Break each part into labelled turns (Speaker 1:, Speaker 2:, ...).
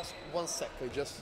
Speaker 1: lost 1 sec. I just.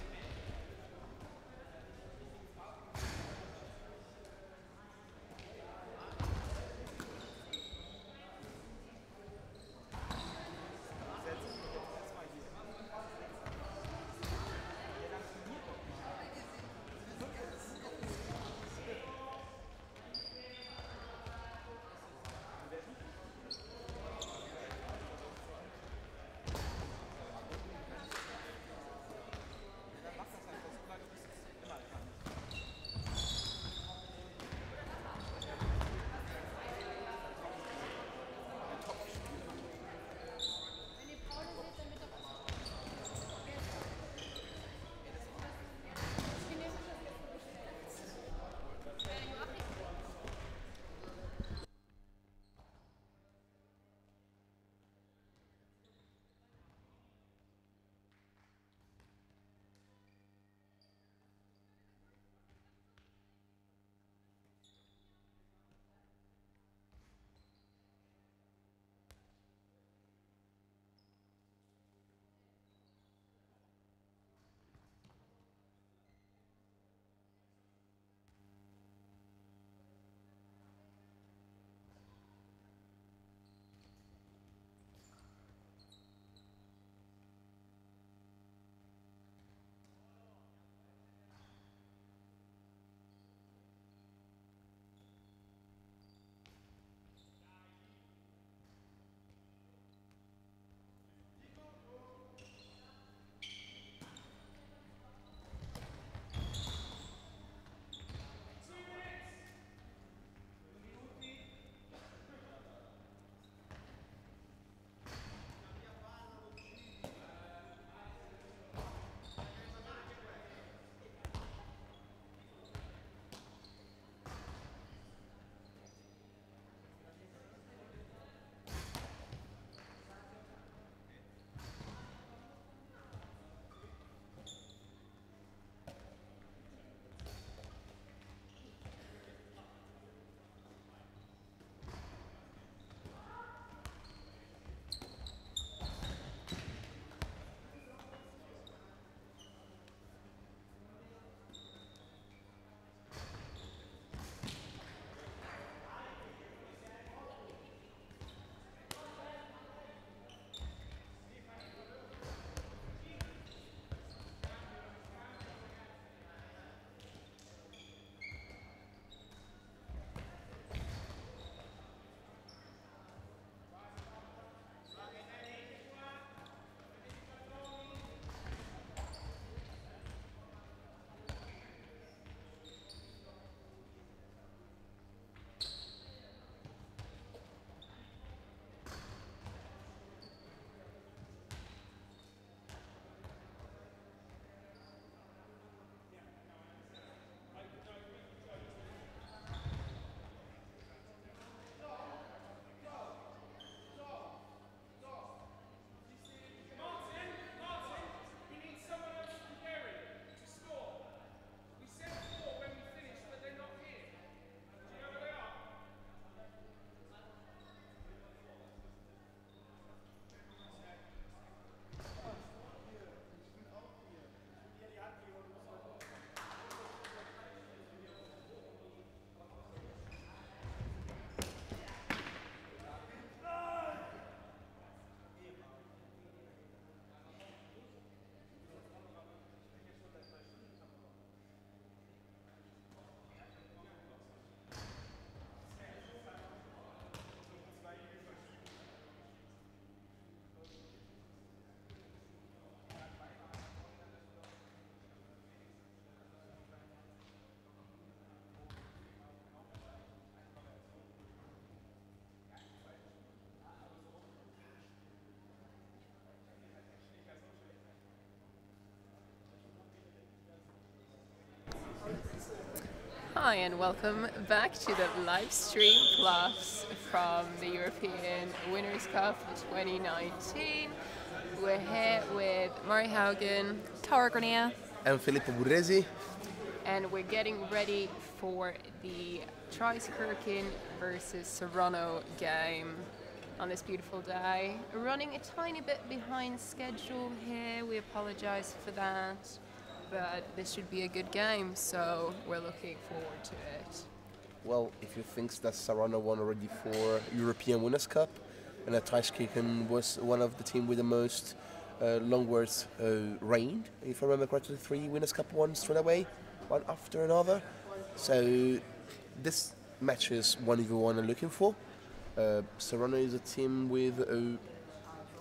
Speaker 2: Hi and welcome back to the live stream plus from the European Winners' Cup 2019. We're here with Mari Haugen,
Speaker 3: Tara Grenier,
Speaker 1: and Filippo Burresi.
Speaker 2: And we're getting ready for the Traiskirchen versus Saronno game. on this beautiful day. Running a tiny bit behind schedule here. We apologize for that, but this should be a good game, so we're looking forward to it.
Speaker 1: Well, if you think that Saronno won already for European Winners' Cup, and that Traiskirchen was one of the team with the most longwards reign, if I remember correctly, 3 Winners' Cup won straight away, one after another. So this match is one you want to looking for. Saronno is a team with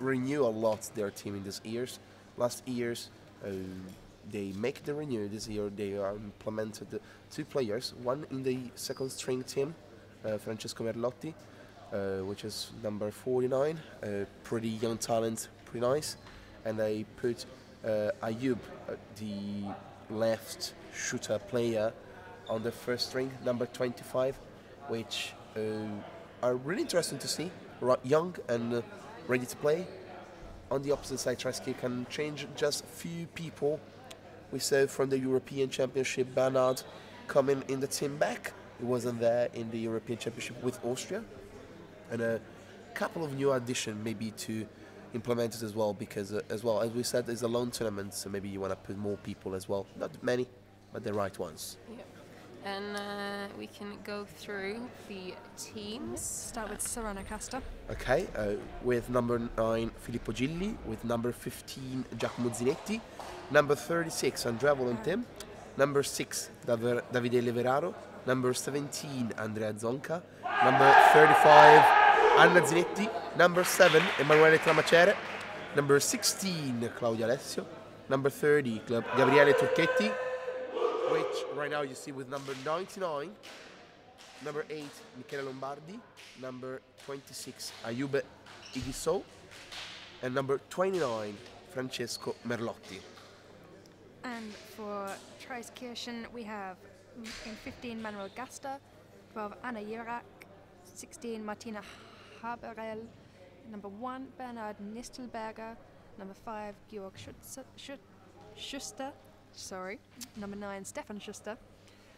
Speaker 1: renew a lot their team in these years. Last years they make the renew. This year they are implemented 2 players, one in the second string team, Francesco Merlotti, which is number 49, pretty young talent, pretty nice, and they put Ayub, the left shooter player, on the first string, number 25, which are really interesting to see, young and ready to play. On the opposite side, Traiskirchen can change just a few people. We saw from the European Championship Bernard coming in the team back. He wasn't there in the European Championship with Austria. And a couple of new additions maybe to implement it as well, because as we said, it's a long tournament, so maybe you want to put more people as well. Not many, but the right ones.
Speaker 2: Yeah. And we can go through the teams.
Speaker 3: Start with Saronno Castor.
Speaker 1: Okay, with number 9 Filippo Gilli, with number 15 Giacomo Zinetti, number 36 Andrea Volonté, number 6 Davide Leveraro, number 17 Andrea Zonca, number 35 Anna Zinetti, number 7 Emanuele Tramacere, number 16 Claudio Alessio, number 30 Gabriele Turchetti, which right now you see with number 99, number 8 Michele Lombardi, number 26 Ayub Igiso, and number 29 Francesco Merlotti.
Speaker 3: And for Traiskirchen, we have in 15 Manuel Gasta, 12 Anna Jurak, 16 Martina Haberel, number 1 Bernard Nistelberger, number 5 Georg Schuster, number 9 Stefan Schuster,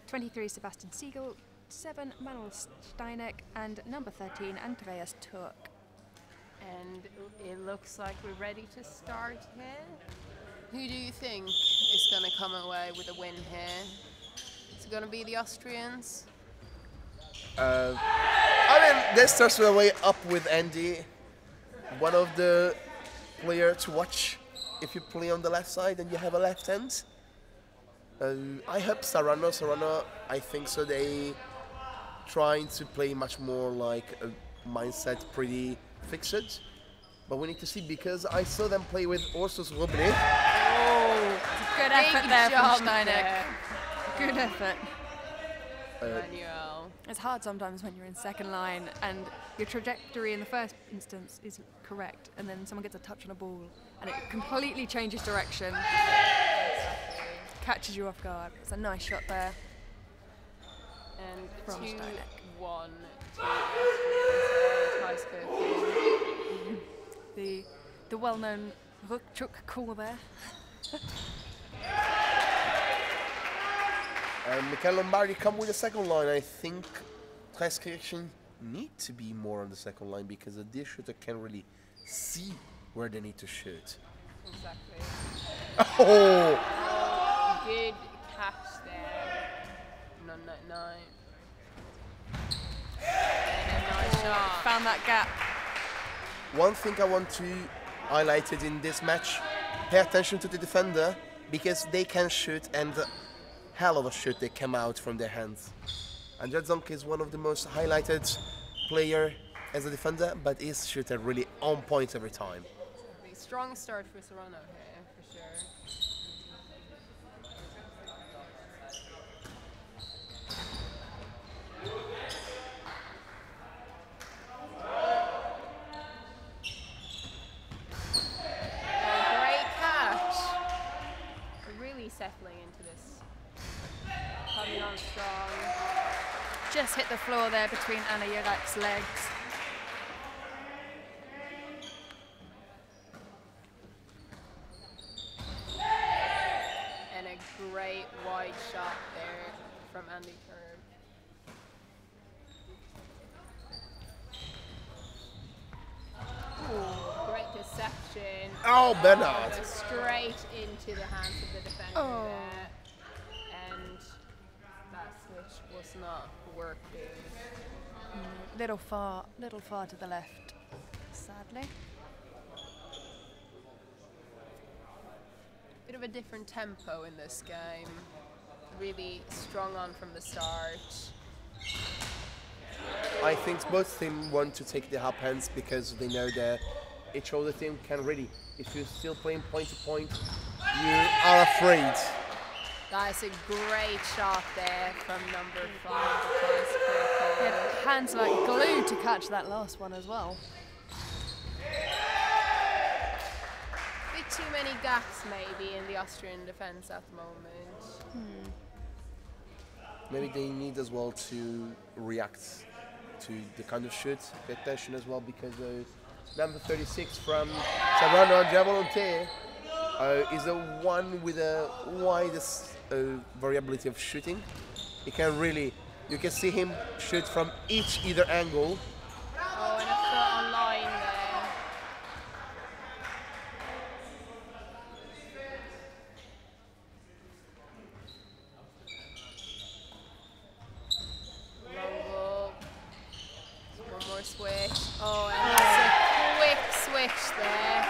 Speaker 3: 23 Sebastian Siegel, 7 Manuel Steineck, and number 13 Andreas Turk.
Speaker 2: And it looks like we're ready to start here. Who do you think is going to come away with a win here? Is it going to be the Austrians?
Speaker 1: This starts the way up with Andy, one of the players to watch if you play on the left side and you have a left hand. I hope Saronno, I think so. They trying to play much more like a mindset pretty fixed. But we need to see, because I saw them play with Ursus Rublev.
Speaker 3: Oh, good effort there from Steineck. Good effort.
Speaker 2: Manuel.
Speaker 3: It's hard sometimes when you're in second line and your trajectory in the first instance is correct, and then someone gets a touch on a ball and it completely changes direction. Catches you off guard. It's a nice shot there.
Speaker 2: And
Speaker 3: from Steineck.
Speaker 2: 2-1 to Traiskirchen.
Speaker 3: The well-known RuckTchouk call there.
Speaker 1: Michele Lombardi come with the second line. I think Traiskirchen need to be more on the second line, because a deer shooter can really see where they need to shoot.
Speaker 2: Exactly.
Speaker 1: Oh!
Speaker 2: Good catch there. No, 9. And a nice shot.
Speaker 3: Found that gap.
Speaker 1: One thing I want to highlight it in this match, pay attention to the defender, because they can shoot, and hell of a shoot they come out from their hands. Andrea Zonca is one of the most highlighted player as a defender, but his shooter really on point every time.
Speaker 2: Strong start for Saronno here, for sure. Great catch. Really settling into this. Coming on strong.
Speaker 3: Just hit the floor there between Anna Jurak's legs.
Speaker 2: And a great wide shot there from Andy Kerr. interception.
Speaker 1: Oh, Bernard.
Speaker 2: Straight into the hands of the defender there. And that switch was not working.
Speaker 3: Little far to the left, sadly.
Speaker 2: Bit of a different tempo in this game. Really strong on from the start.
Speaker 1: I think both teams want to take the up hands because they know that each other team can really. If you're still playing point to point, you are afraid.
Speaker 2: That's a great shot there from number 5.
Speaker 3: He had hands like glue to catch that last one as well.
Speaker 2: Bit too many gaps maybe in the Austrian defence at the moment.
Speaker 1: Maybe they need as well to react to the kind of shoot, pay attention as well, because number 36 from Saronno, Volonté, is the one with the widest variability of shooting. He can really, you can see him shoot from either angle.
Speaker 2: Oh, and a foot on line there. Switch. Oh, and that's a quick switch there.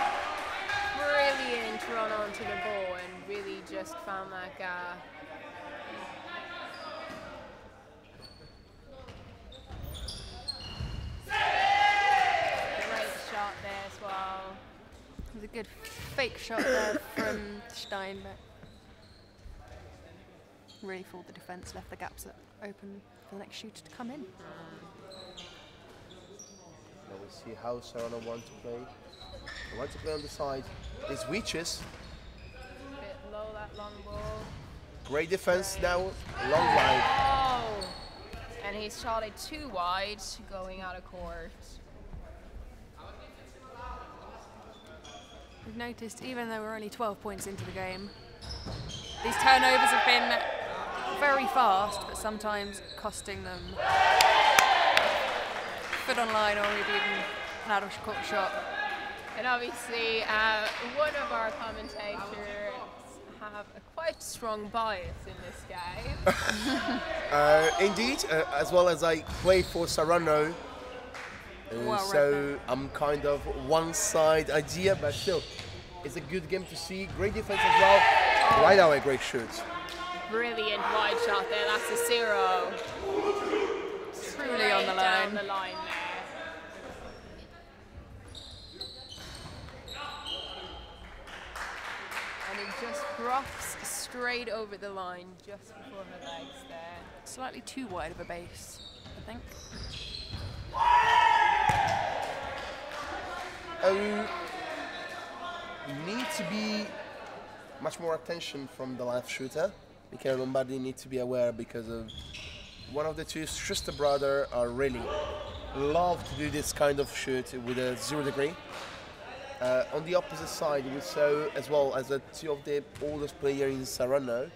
Speaker 2: Brilliant run onto the ball and really just found that gap. Great shot there as well.
Speaker 3: It was a good fake shot there from Stein, but really fooled the defence, left the gaps open for the next shooter to come in.
Speaker 1: Now we see how Saronno wants to play. They want to play on the side. He switches.
Speaker 2: Bit low that long ball.
Speaker 1: Great defense now. Long line.
Speaker 2: Oh! And he's shot it too wide, going out of court.
Speaker 3: We've noticed, even though we're only 12 points into the game, these turnovers have been very fast, but sometimes costing them foot on line or maybe even an out of court shot.
Speaker 2: And obviously, one of our commentators have a quite strong bias in this game.
Speaker 1: Indeed, as well as I play for Saronno, so I'm kind of one side idea, but still, it's a good game to see. Great defense as well. Oh. Right now, a great shoot.
Speaker 2: Brilliant wide shot there. That's a 0.
Speaker 3: Truly on the line.
Speaker 2: Down the line there. And it just drops straight over the line just before her legs there.
Speaker 3: Slightly too wide of a base, I think.
Speaker 1: Need to be much more attention from the left shooter. Michele Lombardi needs to be aware because of one of the two Schuster brothers are really love to do this kind of shoot with a 0 degree. On the opposite side, we saw as well as two of the oldest players in Saronno,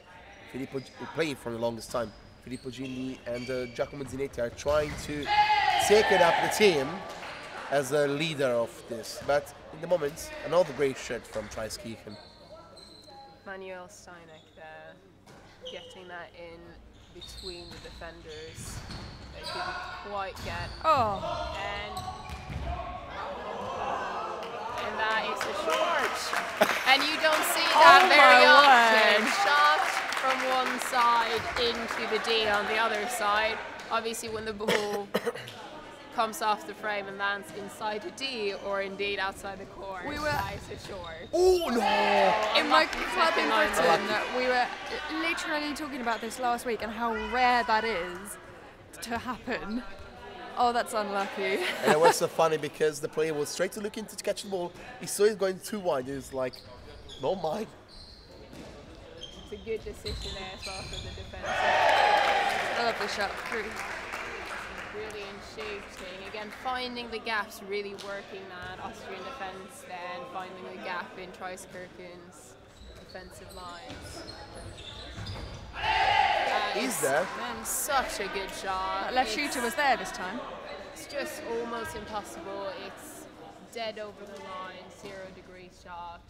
Speaker 1: Filippo, who played for the longest time, Filippo Gilli and Giacomo Zinetti are trying to take it up the team as a leader of this. But in the moment, another great shot from Traiskirchen.
Speaker 2: Manuel Steineck there, getting that in between the defenders. They didn't quite get.
Speaker 3: Oh.
Speaker 2: And that is a short. And you don't see that very often. Shot from one side into the D on the other side. Obviously when the ball comes off the frame and lands inside the D or indeed outside the court, that is a short.
Speaker 1: Oh no!
Speaker 3: In my club in Britain, we were literally talking about this last week and how rare that is to happen. Oh, that's unlucky.
Speaker 1: And it was so funny because the player was straight to look in to catch the ball. He saw it going too wide. He was like, don't mind.
Speaker 2: It's a good decision there as well for the defence.
Speaker 3: I love the shot.
Speaker 2: Brilliant shooting. Again, finding the gaps, really working that Austrian defence then, finding the gap in Traiskirchen's defensive lines.
Speaker 1: Is there?
Speaker 2: And such a good shot.
Speaker 3: That left shooter was there this time.
Speaker 2: It's just almost impossible. It's dead over the line, 0-degree shot.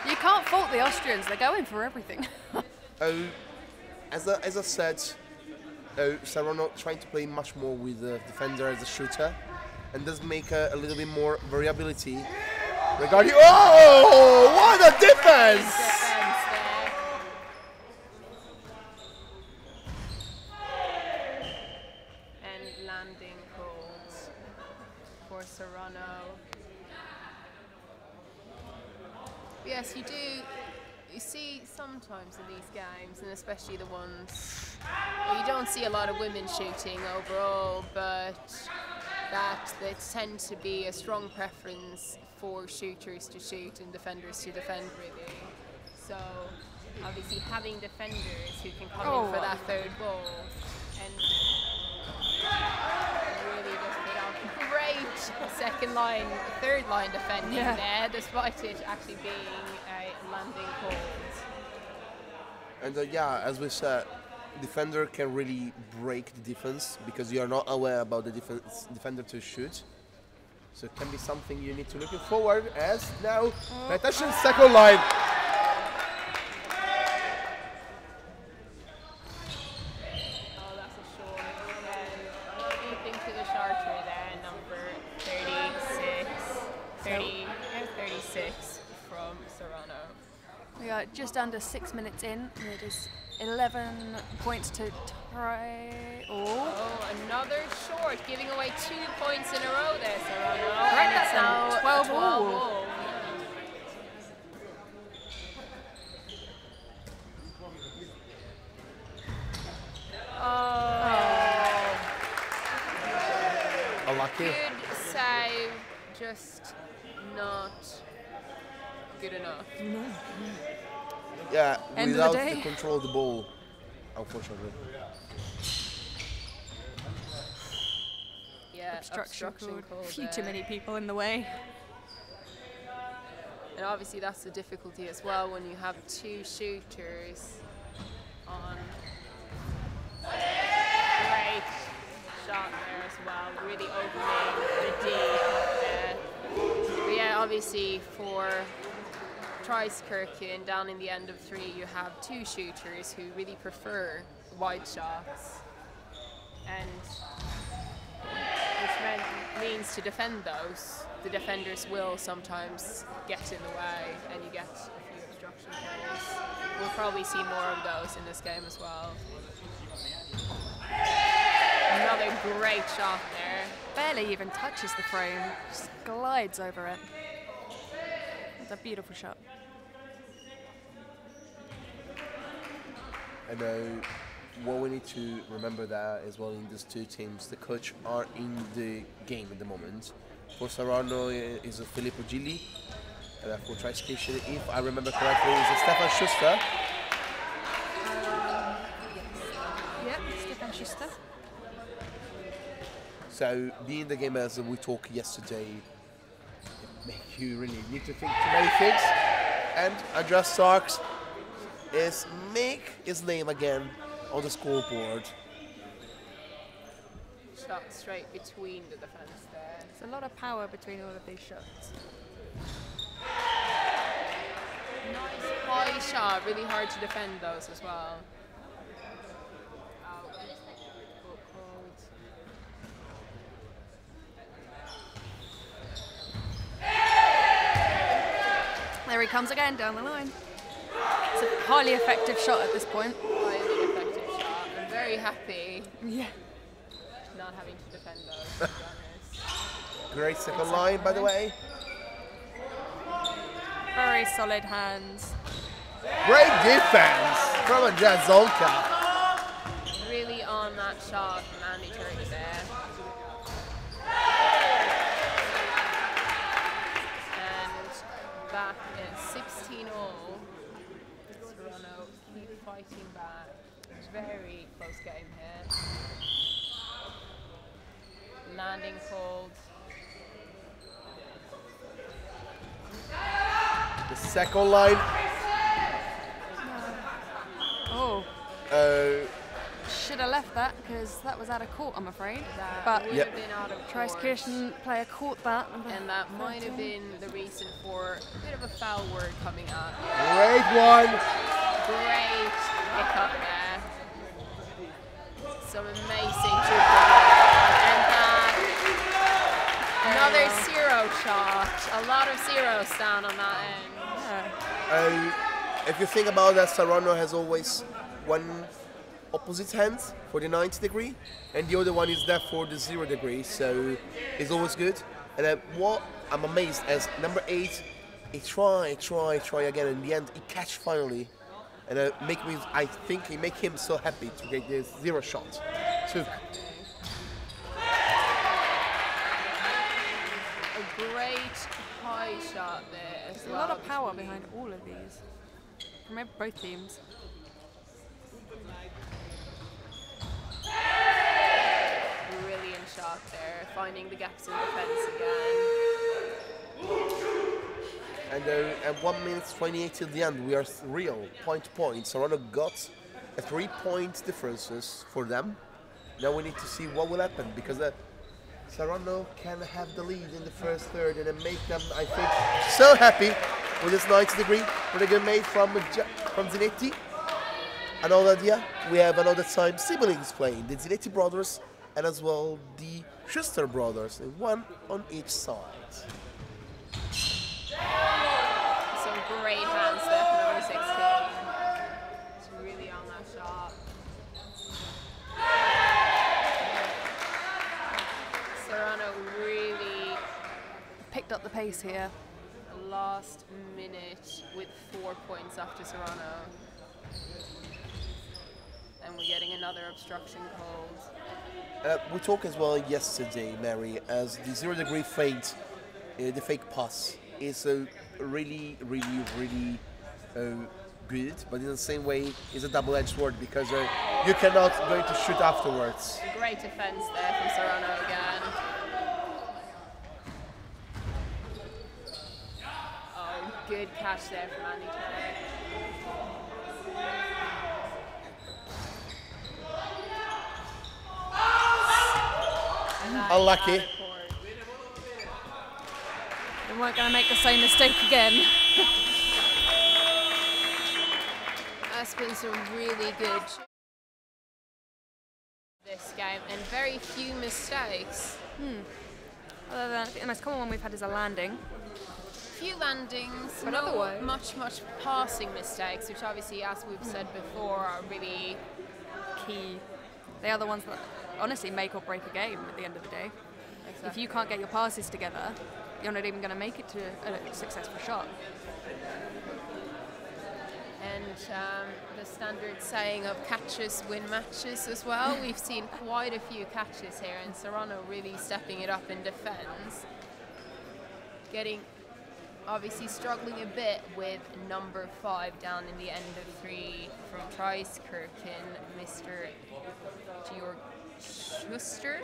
Speaker 3: You can't fault the Austrians, they're going for everything.
Speaker 1: As I said, Saronno trying to play much more with the defender as a shooter, and does make a little bit more variability regarding. Oh, what a defense!
Speaker 2: And landing cold for Saronno. Yes, you do. You see sometimes in these games, and especially the ones where you don't see a lot of women shooting overall, but that there tend to be a strong preference for shooters to shoot and defenders to defend, really. So obviously having defenders who can come in for that third ball and really just put on great second line, third line defending there, despite it actually being a landing cold.
Speaker 1: And as we said, defender can really break the defense because you are not aware about the defender to shoot. So it can be something you need to look forward as now. Attention, second line.
Speaker 2: Oh, that's a short. Keeping to the charter there, number 36 from Saronno.
Speaker 3: We are just under 6 minutes in, and it is 11 points to try.
Speaker 2: Oh, another short, giving away 2 points in a row there, Saronno.
Speaker 3: Right,
Speaker 2: And it's now
Speaker 3: 12 all.
Speaker 2: 12 all.
Speaker 1: Unlucky.
Speaker 2: Good save, just not good enough.
Speaker 1: Yeah,
Speaker 3: End of
Speaker 1: without
Speaker 3: the day.
Speaker 1: the control of the ball, unfortunately.
Speaker 2: Yeah, obstruction call
Speaker 3: Few too
Speaker 2: there.
Speaker 3: many people in the way.
Speaker 2: And obviously that's the difficulty as well when you have 2 shooters on. Great shot there as well, really opening the D up there. But yeah, obviously for Traiskirchen, down in the end of 3, you have 2 shooters who really prefer wide shots, and which means to defend those, the defenders will sometimes get in the way, and you get a few obstruction calls. We'll probably see more of those in this game as well. Another great shot there.
Speaker 3: Barely even touches the frame, just glides over it. It's a beautiful shot.
Speaker 1: I know what we need to remember that as well in these 2 teams. The coach are in the game at the moment. For Saronno is Filippo Gilli. For Traiskirchen, if I remember correctly, is Stefan Schuster.
Speaker 3: Yeah, Stefan Schuster.
Speaker 1: So being the game as we talked yesterday, it makes you really need to think too many things. And Andreas Starks is make his name again on the scoreboard.
Speaker 2: Shot straight between the defence there.
Speaker 3: There's a lot of power between all of these shots.
Speaker 2: Nice high shot, really hard to defend those as well. Out. Cold.
Speaker 3: There he comes again, down the line. It's a highly effective shot at this point.
Speaker 2: Highly effective shot. I'm very happy
Speaker 3: Yeah.
Speaker 2: not having to defend those, to be honest.
Speaker 1: Great second line, by the way.
Speaker 3: Very solid hands.
Speaker 1: Great defense from Andreas Zonka.
Speaker 2: Really on that shot from Andy Turkey there. And back at 16-all. Saronno keep fighting back. Very close game here. Landing cold.
Speaker 1: The second line.
Speaker 3: Oh. should have left that because that was out of court, I'm afraid.
Speaker 2: That
Speaker 3: But
Speaker 2: would have been out of court.
Speaker 3: Traiskirchen player caught that.
Speaker 2: And that might have been the reason for a bit of a foul word coming out.
Speaker 1: Great one.
Speaker 2: Great hiccup there. Some amazing tchoukball. And another zero shot. A lot of zeros down on that end.
Speaker 3: Yeah.
Speaker 1: If you think about that, Saronno has always one opposite hand for the 90 degree, and the other one is there for the 0 degree, so it's always good. And what I'm amazed as number 8, he try again, and in the end he catch finally, and I think he make him so happy to get this 0 shot. So
Speaker 2: a great high shot there as
Speaker 3: There's
Speaker 2: well.
Speaker 3: a lot of power behind all of these from both teams.
Speaker 2: Brilliant shot there, finding the gaps in defense again.
Speaker 1: and 1 minute 28 till the end, we are real point to point. Saronno got a 3-point differences for them. Now we need to see what will happen, because Saronno can have the lead in the first third and then make them, I think, so happy with this 90 degree. Really good made from Zinetti. Another idea, we have another time siblings playing, the Zinetti brothers and as well the Schuster brothers, and one on each side.
Speaker 2: Some great hands there from number 16. It's really on that shot. Saronno really
Speaker 3: Picked up the pace here.
Speaker 2: last minute with 4 points after Saronno. And we're getting another obstruction called.
Speaker 1: We talked as well yesterday, Mary, as the 0 degree fake, the fake pass is really good, but in the same way it's a double-edged sword, because you cannot going to shoot afterwards.
Speaker 2: Great defense there from Saronno again. Oh, good catch there from Andy Turk.
Speaker 1: Unlucky.
Speaker 3: We weren't going to make the same mistake again.
Speaker 2: That's been some really good this game, and very few mistakes.
Speaker 3: Other than, I think the most common one we've had is a landing.
Speaker 2: Few landings,
Speaker 3: But
Speaker 2: no
Speaker 3: otherwise-
Speaker 2: much passing mistakes, which obviously, as we've said before, are really
Speaker 3: Key. They are the ones that honestly make or break a game at the end of the day. If you can't get your passes together, you're not even going to make it to a successful shot.
Speaker 2: And the standard saying of catches win matches as well. We've seen quite a few catches here, and Saronno really stepping it up in defense. Obviously struggling a bit with number 5 down in the end of 3 from Traiskirchen, Mr. Georg Schuster.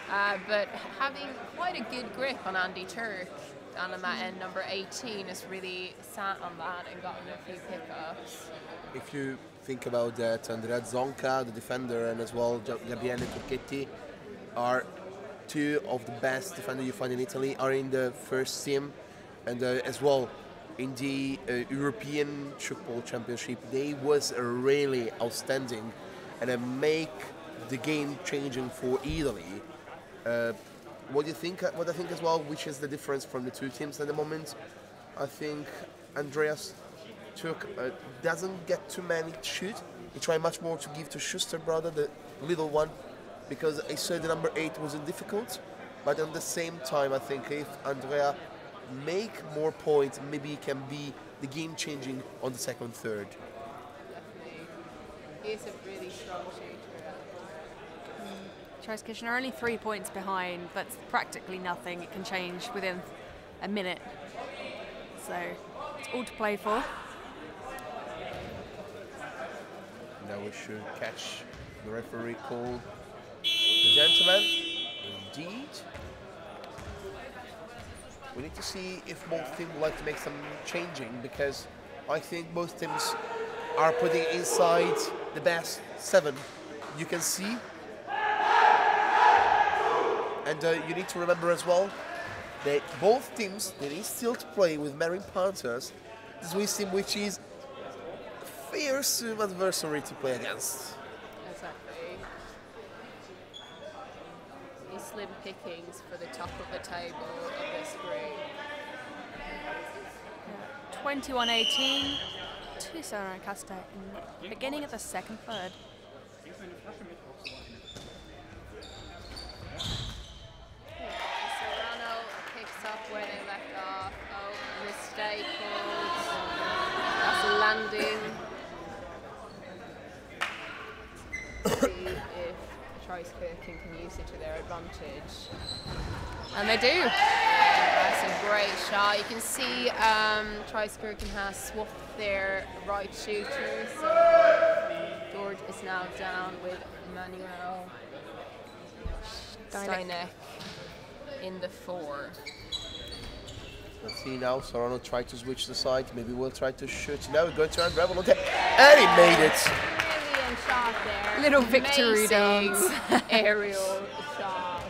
Speaker 2: But having quite a good grip on Andy Turk down on that end. Number 18 has really sat on that and gotten a few pickups.
Speaker 1: If you think about that, Andrea Zonka, the defender, and as well Gabriele Turchetti are 2 of the best defenders you find in Italy, are in the first team, and as well in the European Tchoukball Championship. They was really outstanding and make the game changing for Italy. What do you think? What I think as well, which is the difference from the 2 teams at the moment? I think Andreas Tchouk doesn't get too many to shoot. He tried much more to give to Schuster brother, the little one, because I said the number 8 wasn't difficult. But at the same time, I think if Andrea make more points, maybe he can be the game changing on the second, third.
Speaker 2: Definitely. He is a really strong shooter.
Speaker 3: Traiskirchen are only 3 points behind. That's practically nothing. It can change within a minute. So it's all to play for.
Speaker 1: Now we should catch the referee call the gentleman. Indeed. We need to see if both teams would like to make some changing, because I think both teams are putting inside the best 7 you can see. And you need to remember as well that both teams, they need still to play with Marine Panthers. The Swiss team, which is a fearsome adversary to play against.
Speaker 2: Exactly. These slim pickings for the top of the table of this group.
Speaker 3: 21-18 to Saronno and Castor in the beginning of the second third.
Speaker 2: Saronno picks up where they left off. Oh, mistake called. That's a landing. See if Traiskirchen can use it to their advantage. And they do. That's a great shot. You can see Traiskirchen has swapped their right shooter. So George is now down with Manuel Steineck in the 4.
Speaker 1: Let's see now, Saronno tried to switch the side. Maybe we'll try to shoot. Now we're going to unravel. Okay. And he made it.
Speaker 2: Brilliant shot there.
Speaker 3: Little victory
Speaker 2: Amazing
Speaker 3: dance.
Speaker 2: aerial shot.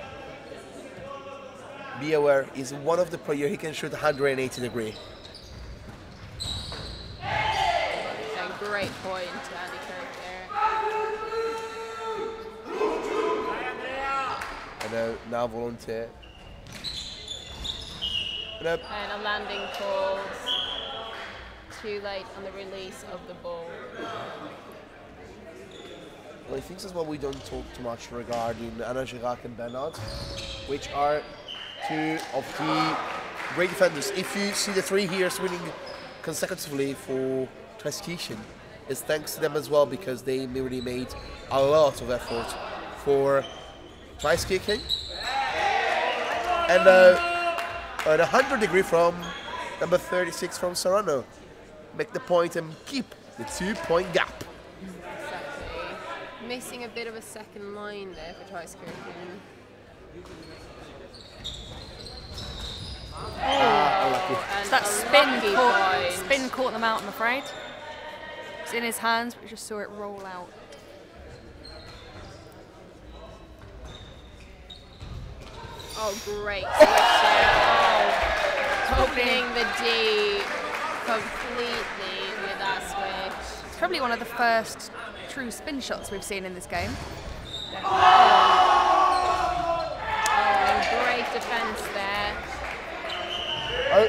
Speaker 1: Be aware, he's one of the players, he can shoot 180 degree.
Speaker 2: And great point to Andy Kirk there.
Speaker 1: And now Volonté. And
Speaker 2: And a landing called. Too late on the release of the ball.
Speaker 1: well, I think as well we don't talk too much regarding Anna Girac and Bernard, which are two of the great defenders. If you see the 3 years winning consecutively for Traiskirchen, it's thanks to them as well, because they really made a lot of effort for Traiskirchen. And an 100 degree from number 36 from Saronno. Make the point and keep the 2-point gap.
Speaker 2: Exactly. Missing a bit of a second line there for Traiskirchen. And
Speaker 3: It's that
Speaker 2: a
Speaker 3: spin
Speaker 2: lucky
Speaker 3: caught,
Speaker 2: point.
Speaker 3: spin caught them out, I'm afraid. It's in his hands, but we just saw it roll out.
Speaker 2: Oh, great switch there. Oh, opening the D completely with that switch.
Speaker 3: It's probably one of the first true spin shots we've seen in this game.
Speaker 2: Oh, great defense there.
Speaker 1: Oh,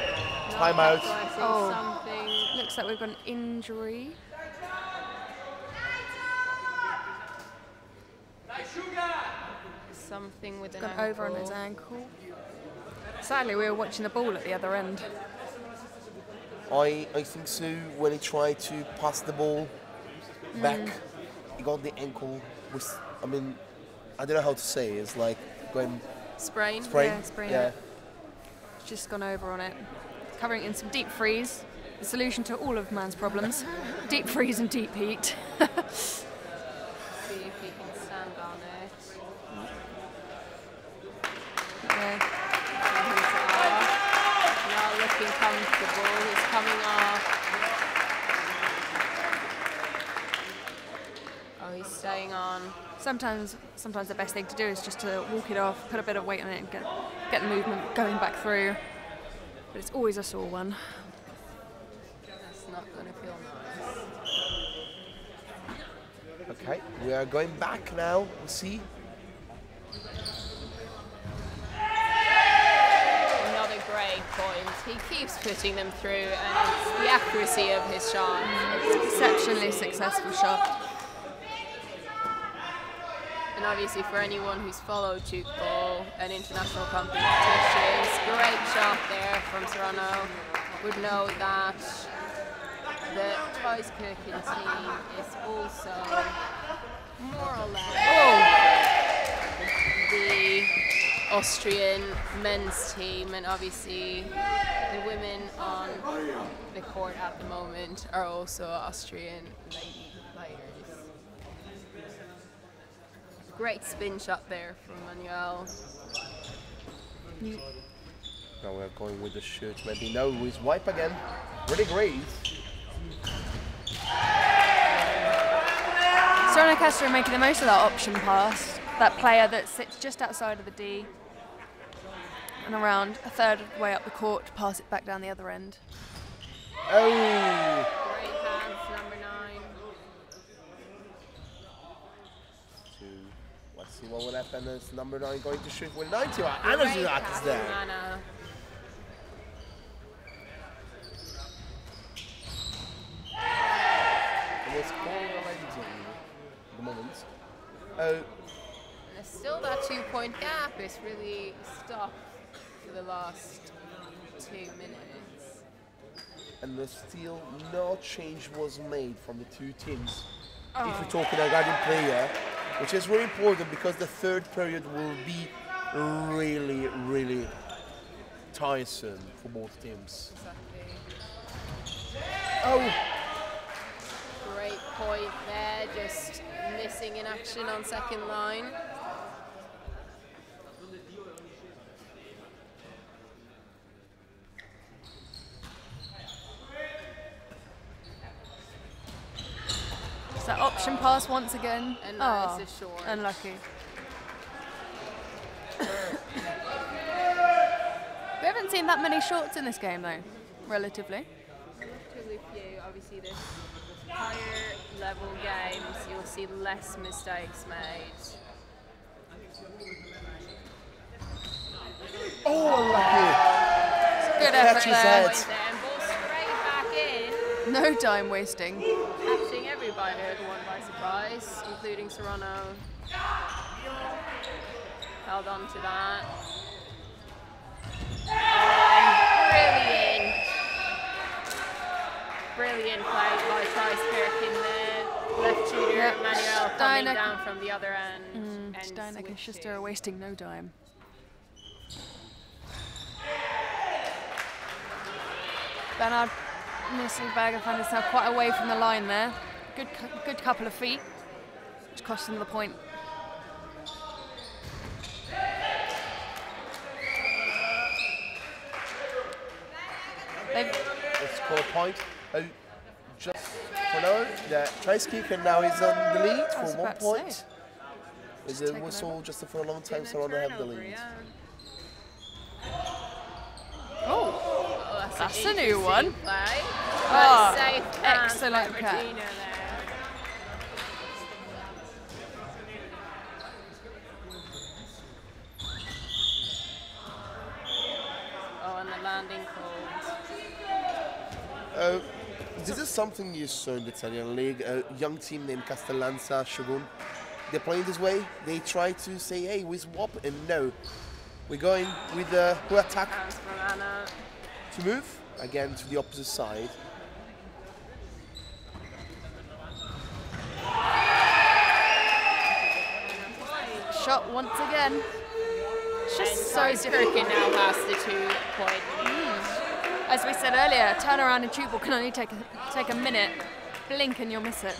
Speaker 1: timeout.
Speaker 3: Oh.
Speaker 2: Something.
Speaker 3: Looks like we've got an injury.
Speaker 2: Something with an
Speaker 3: Gone
Speaker 2: ankle.
Speaker 3: over on his ankle. Sadly, we were watching the ball at the other end.
Speaker 1: I think so. When he tried to pass the ball back, he got the ankle. I mean, I don't know how to say. It's like going
Speaker 2: Sprain.
Speaker 1: sprain.
Speaker 3: Yeah, sprain.
Speaker 1: Yeah.
Speaker 3: Just gone over on it. Covering it in some deep freeze. The solution to all of man's problems. Deep freeze and deep heat.
Speaker 2: See if he can stand on it.
Speaker 3: Yeah.
Speaker 2: He's not looking comfortable. He's coming off. Oh, he's staying on.
Speaker 3: Sometimes the best thing to do is just to walk it off, put a bit of weight on it, and get the movement going back through. But it's always a sore one.
Speaker 2: That's not going to feel nice.
Speaker 1: Okay, we are going back now. We'll see.
Speaker 2: Another great point. He keeps putting them through, and it's the accuracy of his shot.
Speaker 3: Exceptionally successful shot.
Speaker 2: And obviously for anyone who's followed Tchoukball and international competitions, great shot there from Saronno. Would know that the Traiskirchen team is also more or less the Austrian men's team, and obviously the women on the court at the moment are also Austrian lady players. Great spin shot there from Manuel.
Speaker 1: Now we're going with the shoot. Maybe no, with wipe again. Really great.
Speaker 3: Saronno Castor are making the most of that option pass. That player that sits just outside of the D and around a third of the way up the court to pass it back down the other end.
Speaker 1: Oh!
Speaker 2: Great hands, number 9.
Speaker 1: Let's see what will happen as number 9 going to shoot with 90. Anna's is there.
Speaker 2: Anna.
Speaker 1: And it's calling already at the moment. Oh.
Speaker 2: There's still that 2-point gap. It's really stopped for the last 2 minutes.
Speaker 1: And there's still no change was made from the two teams. If we're talking about guarding player, which is really important because the third period will be really, really tiresome for both teams.
Speaker 2: Exactly.
Speaker 1: Oh!
Speaker 2: Great point there, just missing in action on second line.
Speaker 3: So option pass once again.
Speaker 2: And now it's a short.
Speaker 3: Unlucky. We haven't seen that many shorts in this game though, relatively.
Speaker 2: Relatively few. Obviously, this higher level games, you'll see less mistakes made.
Speaker 1: Oh, unlucky!
Speaker 3: Good effort there.
Speaker 2: Point there, and ball straight back in.
Speaker 3: No time wasting.
Speaker 2: Catching everybody one by surprise, including Saronno. Held on to that. Brilliant. Brilliant play by Traiskirchen there. Left shooter Manuel coming down from the other end. And
Speaker 3: Steinek and Castor are wasting no time. Bernard Nisselberger found himself quite away from the line there. Good couple of feet, which cost him the point.
Speaker 1: Let's score a point. Just for now, the Traiskirchen now is on the lead for 1 point. It was all just for a long time, Saronno have the lead.
Speaker 3: Oh, that's a new one.
Speaker 2: Play.
Speaker 3: Oh,
Speaker 2: Safe
Speaker 3: excellent cut.
Speaker 2: Oh, and the landing called.
Speaker 1: This is something you saw in the Italian league. A young team named Castellanza, Shogun. They're playing this way. They try to say, hey, we swap, and no. We're going with who attack to move again to the opposite side.
Speaker 3: Shot once again. It's just so
Speaker 2: difficult. Now has the 2-point lead.
Speaker 3: As we said earlier, turnaround in Tchoukball can only take a minute. Blink and you'll miss it.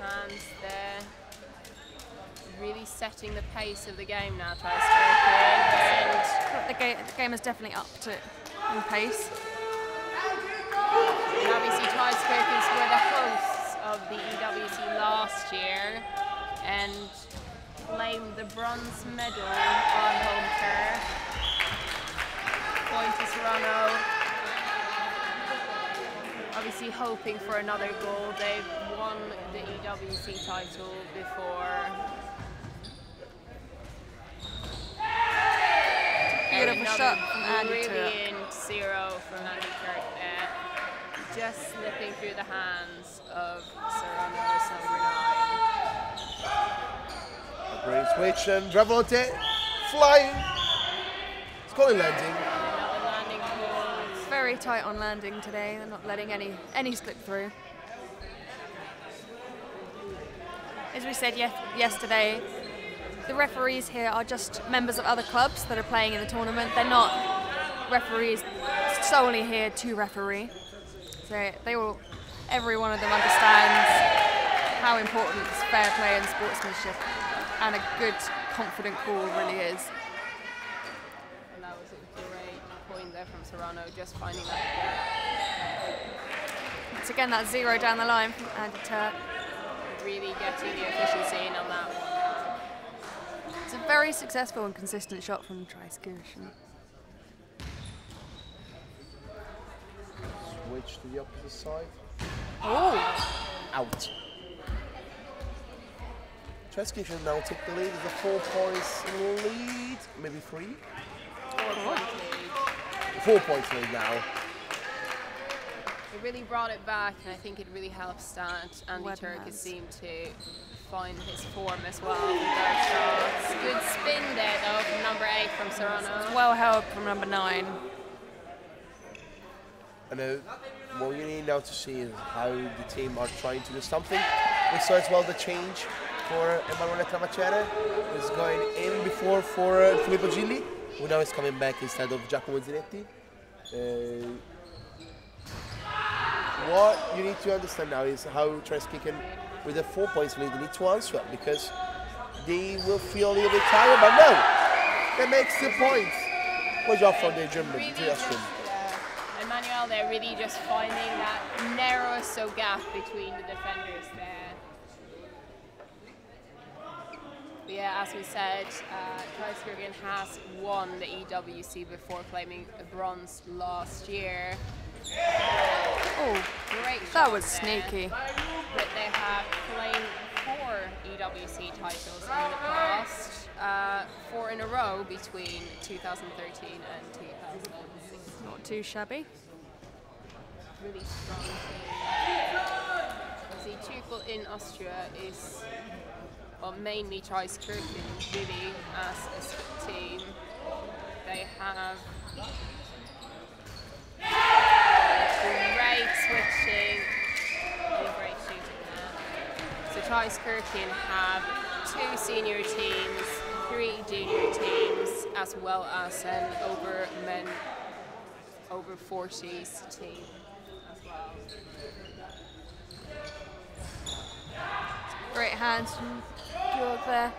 Speaker 2: Hands there. Really setting the pace of the game now, Traiskirchen.
Speaker 3: The game has definitely upped it in pace.
Speaker 2: And obviously Traiskirchen were the hosts of the EWC last year and claimed the bronze medal on home turf. Point to Saronno. Obviously hoping for another goal. They've won the EWC title before.
Speaker 3: Beautiful shot from Andy Kirk.
Speaker 2: Brilliant zero from Andy Kirk there. Just slipping through the hands of Saronno's number 9.
Speaker 1: Great switch and Dravolante flying. It's calling landing.
Speaker 2: Another landing call.
Speaker 3: It's very tight on landing today. They're not letting any slip through. As we said yesterday, the referees here are just members of other clubs that are playing in the tournament. They're not referees solely here to referee. So every one of them understands how important fair play and sportsmanship and a good, confident call really is.
Speaker 2: And that was a great point there from Saronno, just finding that.
Speaker 3: It's again that 0 down the line from Andy Turk.
Speaker 2: Really getting the efficiency in on that one.
Speaker 3: It's a very successful and consistent shot from Traiskirchen.
Speaker 1: Switch to the opposite side.
Speaker 3: Oh!
Speaker 1: Out. Traiskirchen now take the lead. It's a 4 points lead, maybe 3. 4 points lead now.
Speaker 2: It really brought it back, and I think it really helps that Andy Turk has seemed to find his form as well with those shots. Good spin there though from number 8 from Saronno.
Speaker 3: It's well held from number 9.
Speaker 1: I know what you need now to see is how the team are trying to do something. We saw as well the change for Emanuele Cramacere, who's going in before for Filippo Gilli, who now is coming back instead of Giacomo Zinetti. What you need to understand now is how Traiskirchen, with a 4 points lead, they need to answer it, because they will feel a little bit tired, but no, that makes the point. Good job from the German,
Speaker 2: Emmanuel, they're really just finding that narrowest gap between the defenders there. But yeah, as we said, Traiskirchen has won the EWC before claiming a bronze last year.
Speaker 3: Oh,
Speaker 2: great!
Speaker 3: That was sneaky.
Speaker 2: But they have claimed 4 EWC titles in the past, 4 in a row between 2013 and 2016.
Speaker 3: Not too shabby.
Speaker 2: Really strong team. See, Tchoukball in Austria is, well, mainly Traiskirchen really as a team. They have great switching and great shooting there. So Traiskirchen have 2 senior teams, 3 junior teams, as well as an over 40s team as well.
Speaker 3: Great hands from Georg there.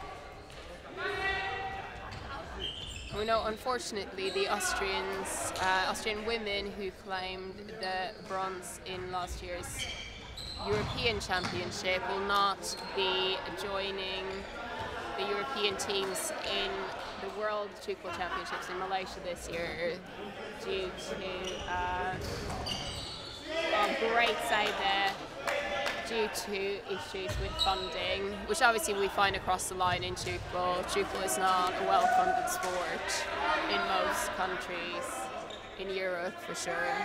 Speaker 2: We know, unfortunately, the Austrian women who claimed the bronze in last year's European Championship will not be joining the European teams in the World Tchoukball Championships in Malaysia this year due to a great save there, due to issues with funding, which obviously we find across the line in Tchoukball. Tchoukball is not a well-funded sport in most countries, in Europe for sure.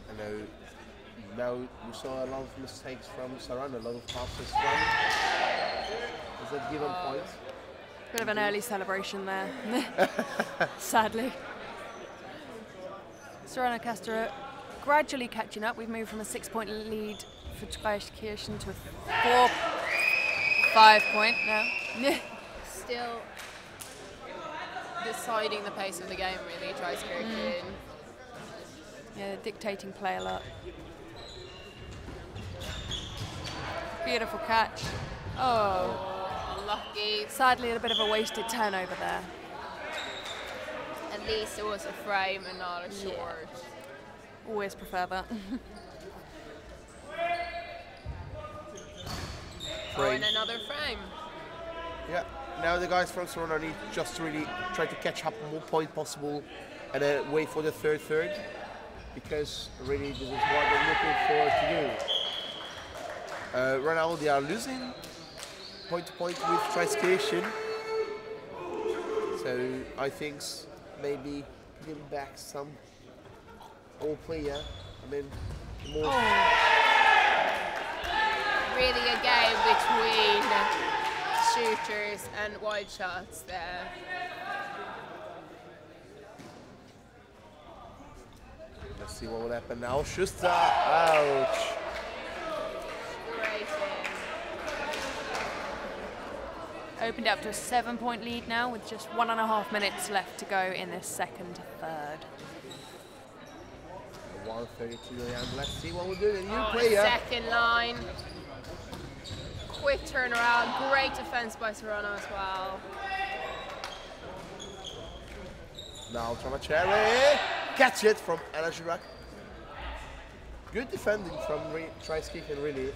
Speaker 1: I know now we saw a lot of mistakes from Saronno, a lot of passes from. Is that given point?
Speaker 3: Bit of an early celebration there, sadly. Saronno Castor gradually catching up. We've moved from a 6-point lead for Traiskirchen to a 4-5 now.
Speaker 2: Still deciding the pace of the game, really, Traiskirchen.
Speaker 3: Yeah, they're dictating play a lot. Beautiful catch. Oh,
Speaker 2: unlucky.
Speaker 3: Sadly, a bit of a wasted turnover there.
Speaker 2: At least it was a frame and not a short.
Speaker 3: Yeah. Always prefer that.
Speaker 2: Oh, and another frame.
Speaker 1: Yeah, now the guys from Saronno need just to really try to catch up more point possible and then wait for the third, because really this is what they're looking forward to do. Right now they are losing point to point with Traiskirchen, so I think maybe give back some all player. I mean, more.
Speaker 2: Really a game between shooters and wide shots there.
Speaker 1: Let's see what will happen now. Schuster, ouch.
Speaker 2: Great
Speaker 3: Opened up to a 7-point lead now with just 1.5 minutes left to go in this second third.
Speaker 1: 1:32 and let's see what we'll do. The new player.
Speaker 2: Second line. quick turnaround. Great defense by Saronno as well.
Speaker 1: Now Tramacheri. Catch it from Anna Girac. Good defending from Traiskirchen, really.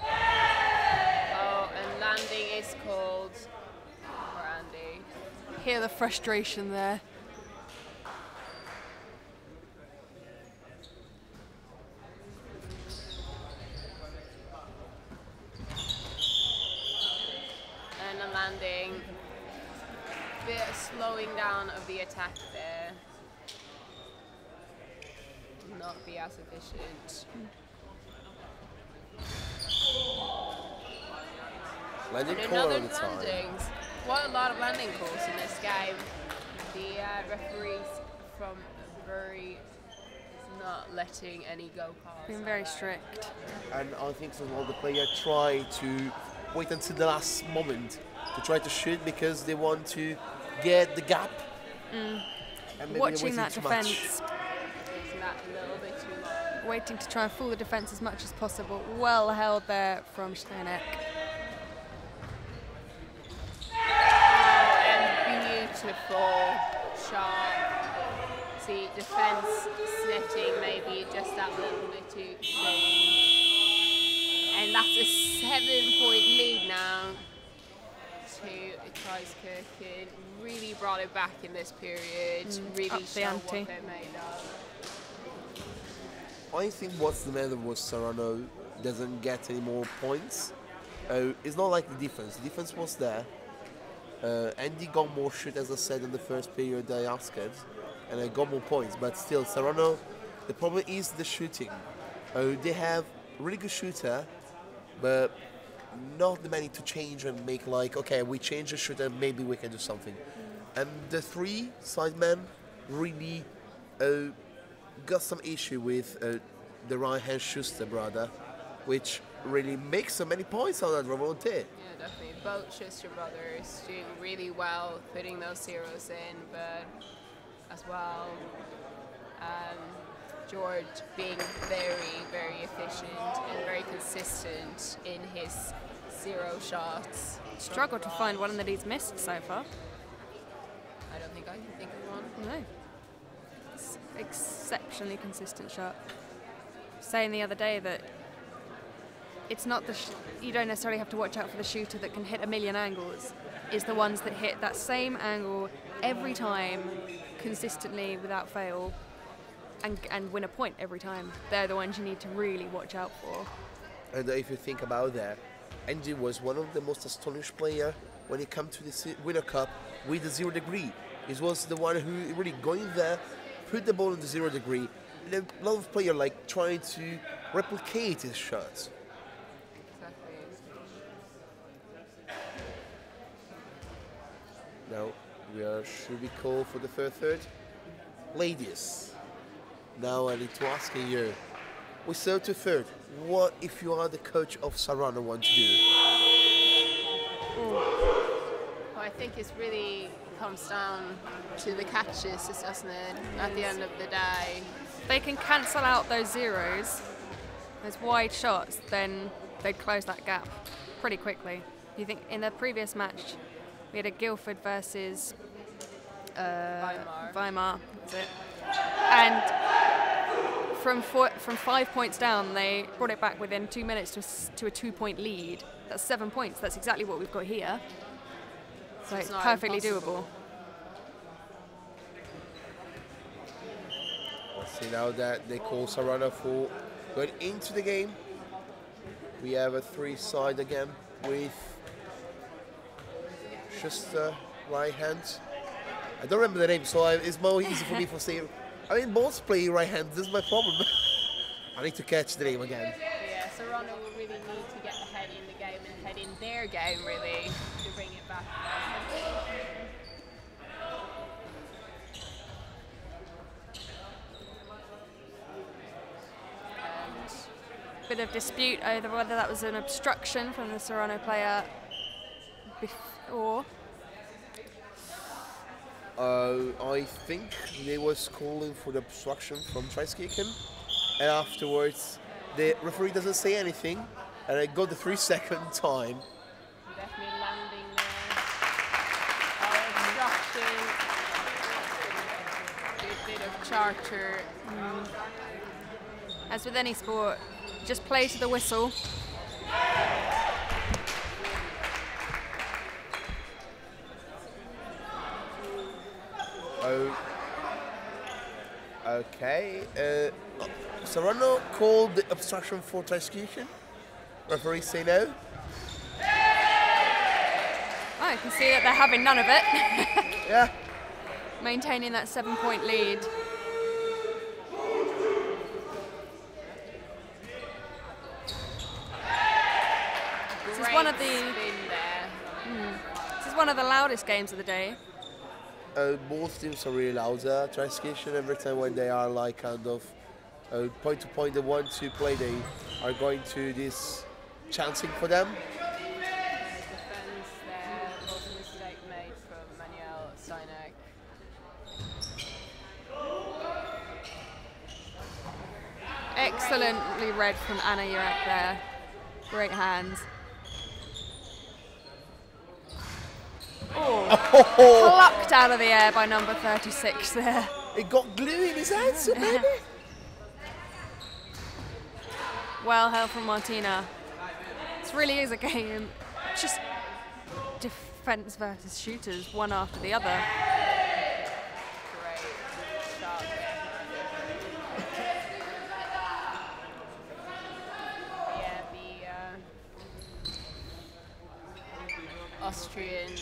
Speaker 2: Oh, and landing is called for Andy.
Speaker 3: Hear the frustration there.
Speaker 2: And a landing. Bit of slowing down of the attack there. Not be as efficient.
Speaker 1: Landing
Speaker 2: And
Speaker 1: call
Speaker 2: another
Speaker 1: all the time.
Speaker 2: landings. What a lot of landing calls in this game. The referees from Bury is not letting any go calls.
Speaker 3: Been very strict.
Speaker 1: And I think as well the player try to wait until the last moment to try to shoot because they want to get the gap. And maybe
Speaker 3: Watching
Speaker 1: they're
Speaker 3: that
Speaker 1: waiting too much.
Speaker 3: defence,
Speaker 2: Isn't that a little bit too long?
Speaker 3: waiting to try and fool the defence as much as possible. Well held there from Steineck.
Speaker 2: And beautiful shot. See, defence setting maybe just that little bit too soon. And that's a 7-point lead now to Traiskirchen. Really brought it back in this period. Really
Speaker 3: Up the
Speaker 2: showed what
Speaker 3: ante.
Speaker 2: they're made of.
Speaker 1: I think what's the matter with Saronno doesn't get any more points. It's not like the defense. The defense was there. Andy got more shoot, as I said in the first period I asked, and I got more points. But still, Saronno, the problem is the shooting. They have really good shooter, but not the many to change and make like, okay, we change the shooter, maybe we can do something. And the three side men really got some issue with the right-hand Schuster brother, which really makes so many points on that revolté.
Speaker 2: Yeah, definitely. Both Schuster brothers doing really well, putting those zeros in, but as well, George being very, very efficient and very consistent in his zero shots.
Speaker 3: Struggled to find one that he's missed so far.
Speaker 2: I don't think I can think of one.
Speaker 3: No. It's exceptionally consistent shot. Saying the other day that it's not you don't necessarily have to watch out for the shooter that can hit a million angles. It's the ones that hit that same angle every time, consistently without fail, and win a point every time. They're the ones you need to really watch out for.
Speaker 1: And if you think about that, Andy was one of the most astonished players when he came to the Winter Cup with the 0 degree. He was the one who really going there, put the ball in the 0 degree, and a lot of players like trying to replicate his shots.
Speaker 2: Exactly.
Speaker 1: Now should we call for the third? Ladies, now I need to ask you, we said to third, what if you are the coach of Saronno want to do?
Speaker 2: Well, I think it really comes down to the catches, doesn't it, at the end of the day.
Speaker 3: They can cancel out those zeros, those wide shots, then they'd close that gap pretty quickly. You think in the previous match, we had a Guildford versus Weimar, that's it. And from 5 points down, they brought it back within 2 minutes to a 2-point lead. That's 7 points. That's exactly what we've got here. So it's
Speaker 2: not
Speaker 3: perfectly
Speaker 2: impossible.
Speaker 3: doable.
Speaker 1: Let's see now that they call Saronno for going into the game. We have a three-side again with Schuster, right hand. I don't remember the name, so it's more easy for me to say. I mean, both play right hand. This is my problem. I need to catch the name again.
Speaker 2: Yeah, Saronno will really need to get ahead in the game and head in their game, really, to bring it back.
Speaker 3: Bit of dispute over whether that was an obstruction from the Saronno player before.
Speaker 1: I think they was calling for the obstruction from Traiskirchen, and afterwards the referee doesn't say anything, And I got the 3-second time.
Speaker 2: Definitely landing there. Obstruction. Good bit of charter.
Speaker 3: As with any sport, just play to the whistle.
Speaker 1: Oh. Okay. Saronno called the obstruction for Traiskirchen. Referee say no.
Speaker 3: Oh, you can see that they're having none of it.
Speaker 1: Yeah.
Speaker 3: Maintaining that 7-point lead. This is one of the loudest games of the day.
Speaker 1: Both teams are really loud. Traiskirchen every time when they are like kind of point to point, they want to play, they are going to this chanting for them.
Speaker 2: Defense there, was a mistake made from Manuel Sinek.
Speaker 3: Excellently read from Anna Jurak there. Great hands. Oh, plucked out of the air by number 36 there.
Speaker 1: It got glue in his hands, maybe?
Speaker 3: Well held from Martina. This really is a game, just defense versus shooters, one after the other.
Speaker 2: Great shot there. Yeah, the Austrian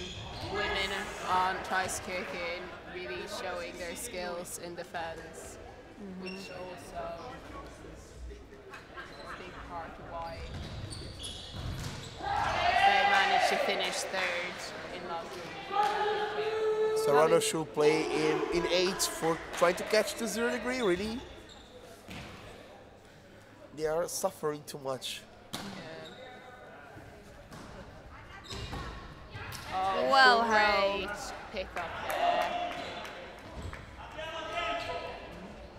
Speaker 2: women on Traiskirchen really showing their skills in defense, which also is a big part of why they managed to finish third in London.
Speaker 1: Saronno should play in 8 for trying to catch the 0 degree, really. They are suffering too much.
Speaker 2: Oh,
Speaker 3: Well
Speaker 2: great
Speaker 3: held.
Speaker 2: pick up there.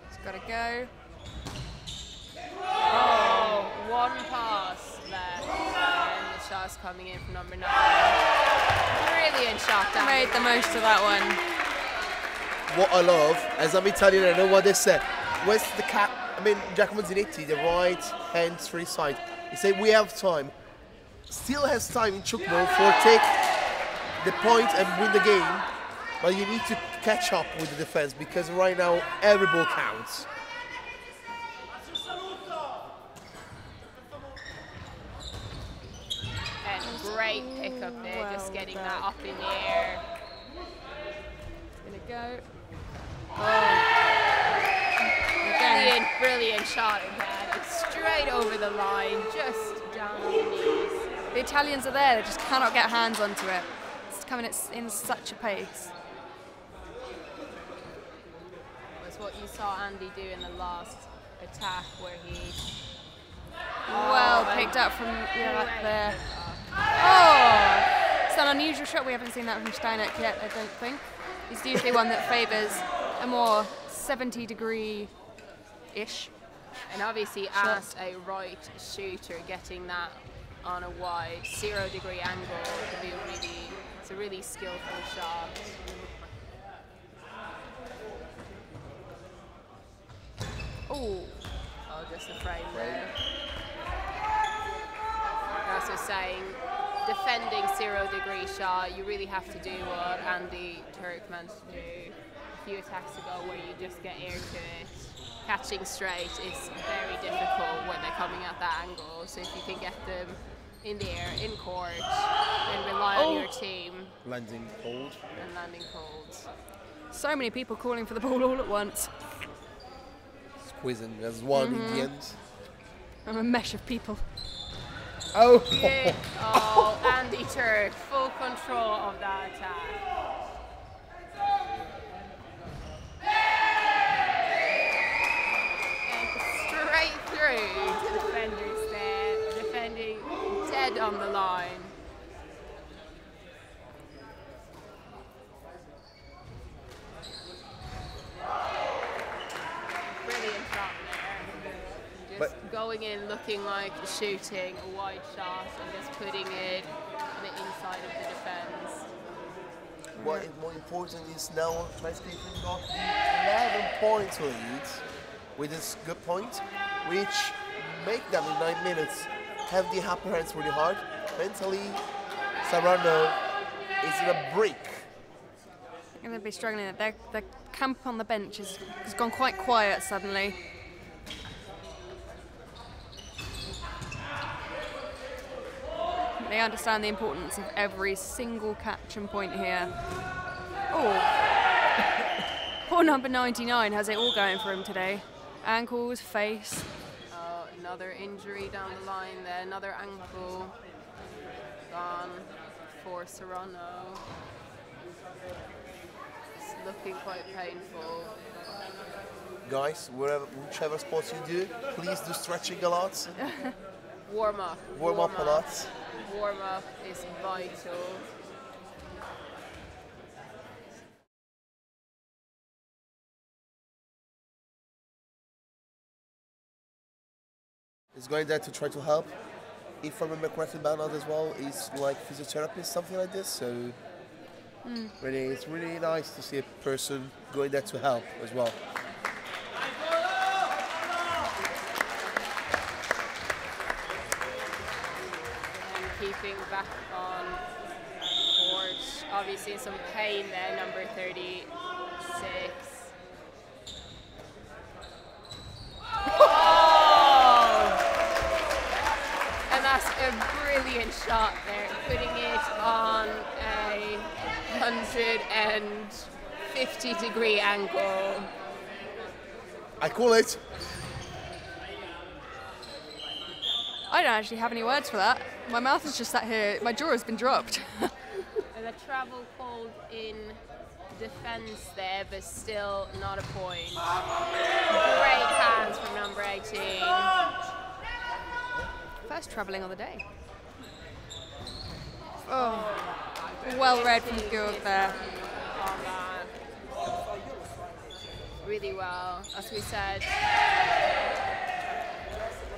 Speaker 3: It's got to go.
Speaker 2: Oh, one pass left, and the shot's coming in from number 9. Brilliant shot down.
Speaker 3: Made the most of that one.
Speaker 1: What I love, as I'm Italian, I know what they said. Where's the Giacomo Zinetti, the right hand free side. He said, we have time. Still has time in Tchoukball for take the point and win the game, but you need to catch up with the defense because right now every ball counts.
Speaker 2: And great pick up there, just getting that up in the air.
Speaker 3: Gonna go.
Speaker 2: Brilliant, brilliant shot again. It's straight over the line, just down on the knees.
Speaker 3: The Italians are there, they just cannot get hands onto it. It's coming in such a pace.
Speaker 2: Was what you saw Andy do in the last attack where he...
Speaker 3: Well picked up from Jurak there. Oh! It's an unusual shot. We haven't seen that from Steinek yet, I don't think. It's usually one that favours a more 70-degree-ish.
Speaker 2: And obviously as a right shooter, getting that on a wide 0 degree angle can be it's a really skillful shot.
Speaker 3: Oh,
Speaker 2: Just the frame there. As I was saying, defending 0 degree shot, you really have to do what Andy Turk managed to do a few attacks ago, where you just get air to it. Catching straight is very difficult when they're coming at that angle. So if you can get them in the air, in court, and rely on your team.
Speaker 1: Landing cold.
Speaker 2: And landing cold.
Speaker 3: so many people calling for the ball all at once.
Speaker 1: Squeezing as one in the end.
Speaker 3: I'm a mesh of people.
Speaker 1: Oh!
Speaker 2: Yeah. Oh, Andy Turk, full control of that attack. And straight through to the defenders there, defending dead on the line. Brilliant shot there. Just go going in looking like shooting a wide shot and just putting it on the inside of the defence.
Speaker 1: What is more important is now Traiskirchen got the 11 points lead with this good point, which make them in 9 minutes have the upper hands really hard. Mentally, Saronno is in a break.
Speaker 3: They're going to be struggling. Their camp on the bench has gone quite quiet suddenly. They understand the importance of every single catch and point here. Oh, poor number 99 has it all going for him today. Ankles, face.
Speaker 2: Oh, another injury down the line there, another ankle gone for Saronno. It's looking quite painful.
Speaker 1: Guys, whichever sports you do, please do stretching a lot.
Speaker 2: Warm up.
Speaker 1: Warm up a lot.
Speaker 2: Warm up is vital.
Speaker 1: He's going there to try to help. If I remember correctly, Bernard as well is like physiotherapist, something like this. So really, it's really nice to see a person going there to help as well.
Speaker 2: Keeping back on court, obviously in some pain there, number 36. Oh! And that's a brilliant shot there, putting it on a 150-degree angle.
Speaker 1: I call it.
Speaker 3: I don't actually have any words for that. My mouth is just sat here. My jaw has been dropped.
Speaker 2: And the travel called in defence there, but still not a point. Great hands from number 18.
Speaker 3: First travelling on the day. Oh, well read from Georg there.
Speaker 2: Oh man. Really well. As we said,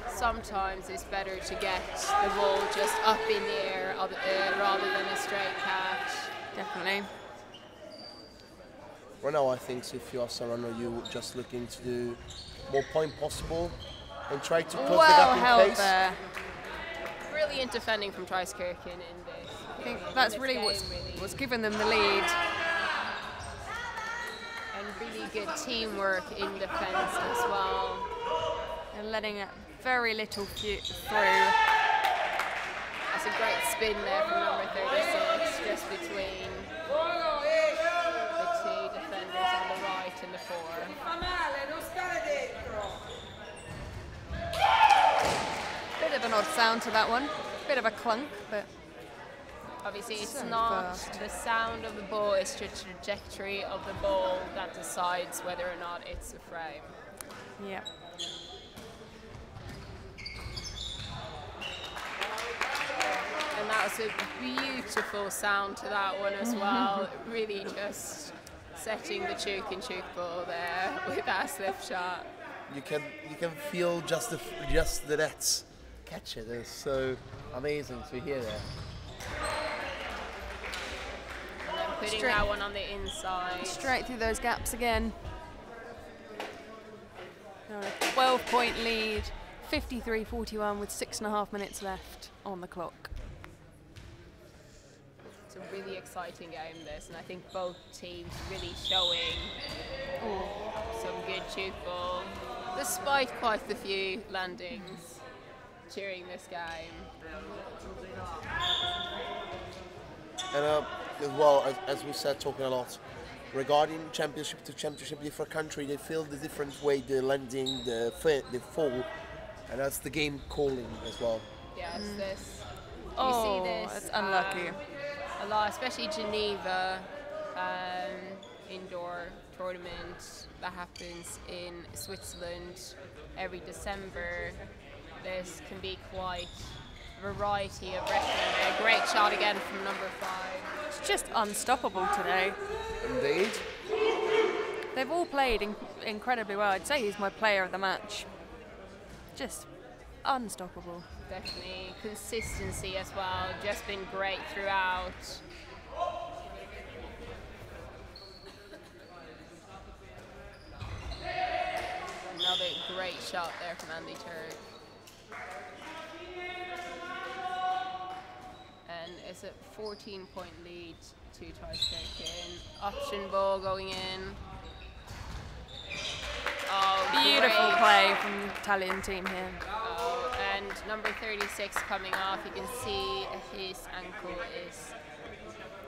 Speaker 2: sometimes it's better to get the ball just up in the air rather than a straight catch.
Speaker 3: Definitely.
Speaker 1: Right now, I think if you are Saronno, you're just looking to do more point possible and try to close the gap in pace.
Speaker 3: There.
Speaker 2: Brilliant defending from Traiskirchen in this.
Speaker 3: I think that's really what's given them the lead.
Speaker 2: And really good teamwork in defence as well.
Speaker 3: And letting it very little through.
Speaker 2: That's a great spin there from number 36, just between the two defenders on the right and the 4.
Speaker 3: Bit of an odd sound to that one. Bit of a clunk, but
Speaker 2: obviously it's
Speaker 3: so
Speaker 2: not
Speaker 3: fast.
Speaker 2: the sound of the ball, it's the trajectory of the ball that decides whether or not it's a frame.
Speaker 3: yeah.
Speaker 2: And that was a beautiful sound to that one as well. Really just setting the Tchouk and Tchoukball there with that slip shot.
Speaker 1: You can feel just the nets catch it. It's so amazing to hear that.
Speaker 2: And then putting that one on the inside.
Speaker 3: Straight through those gaps again. Now a 12-point lead, 53-41 with 6.5 minutes left on the clock.
Speaker 2: It's a really exciting game, this, and I think both teams really showing some good Tchoukball, despite quite a few landings during this game.
Speaker 1: And as well, as we said, talking a lot regarding championship to championship, different country, they feel the different way the landing, the fall, and that's the game calling as well.
Speaker 2: Yeah, it's this. You
Speaker 3: Oh,
Speaker 2: see this.
Speaker 3: it's unlucky.
Speaker 2: A lot, especially Geneva indoor tournament that happens in Switzerland every December. This can be quite a variety of wrestling. A great shot again from number 5.
Speaker 3: It's just unstoppable today.
Speaker 1: Indeed.
Speaker 3: They've all played incredibly well. I'd say he's my player of the match. Just unstoppable.
Speaker 2: Definitely consistency as well, just been great throughout. Another great shot there from Andy Turk. And it's a 14-point lead to Traiskirchen. Option ball going in. Oh,
Speaker 3: Beautiful
Speaker 2: great.
Speaker 3: play from the Italian team here.
Speaker 2: Oh, and number 36 coming off. You can see his ankle is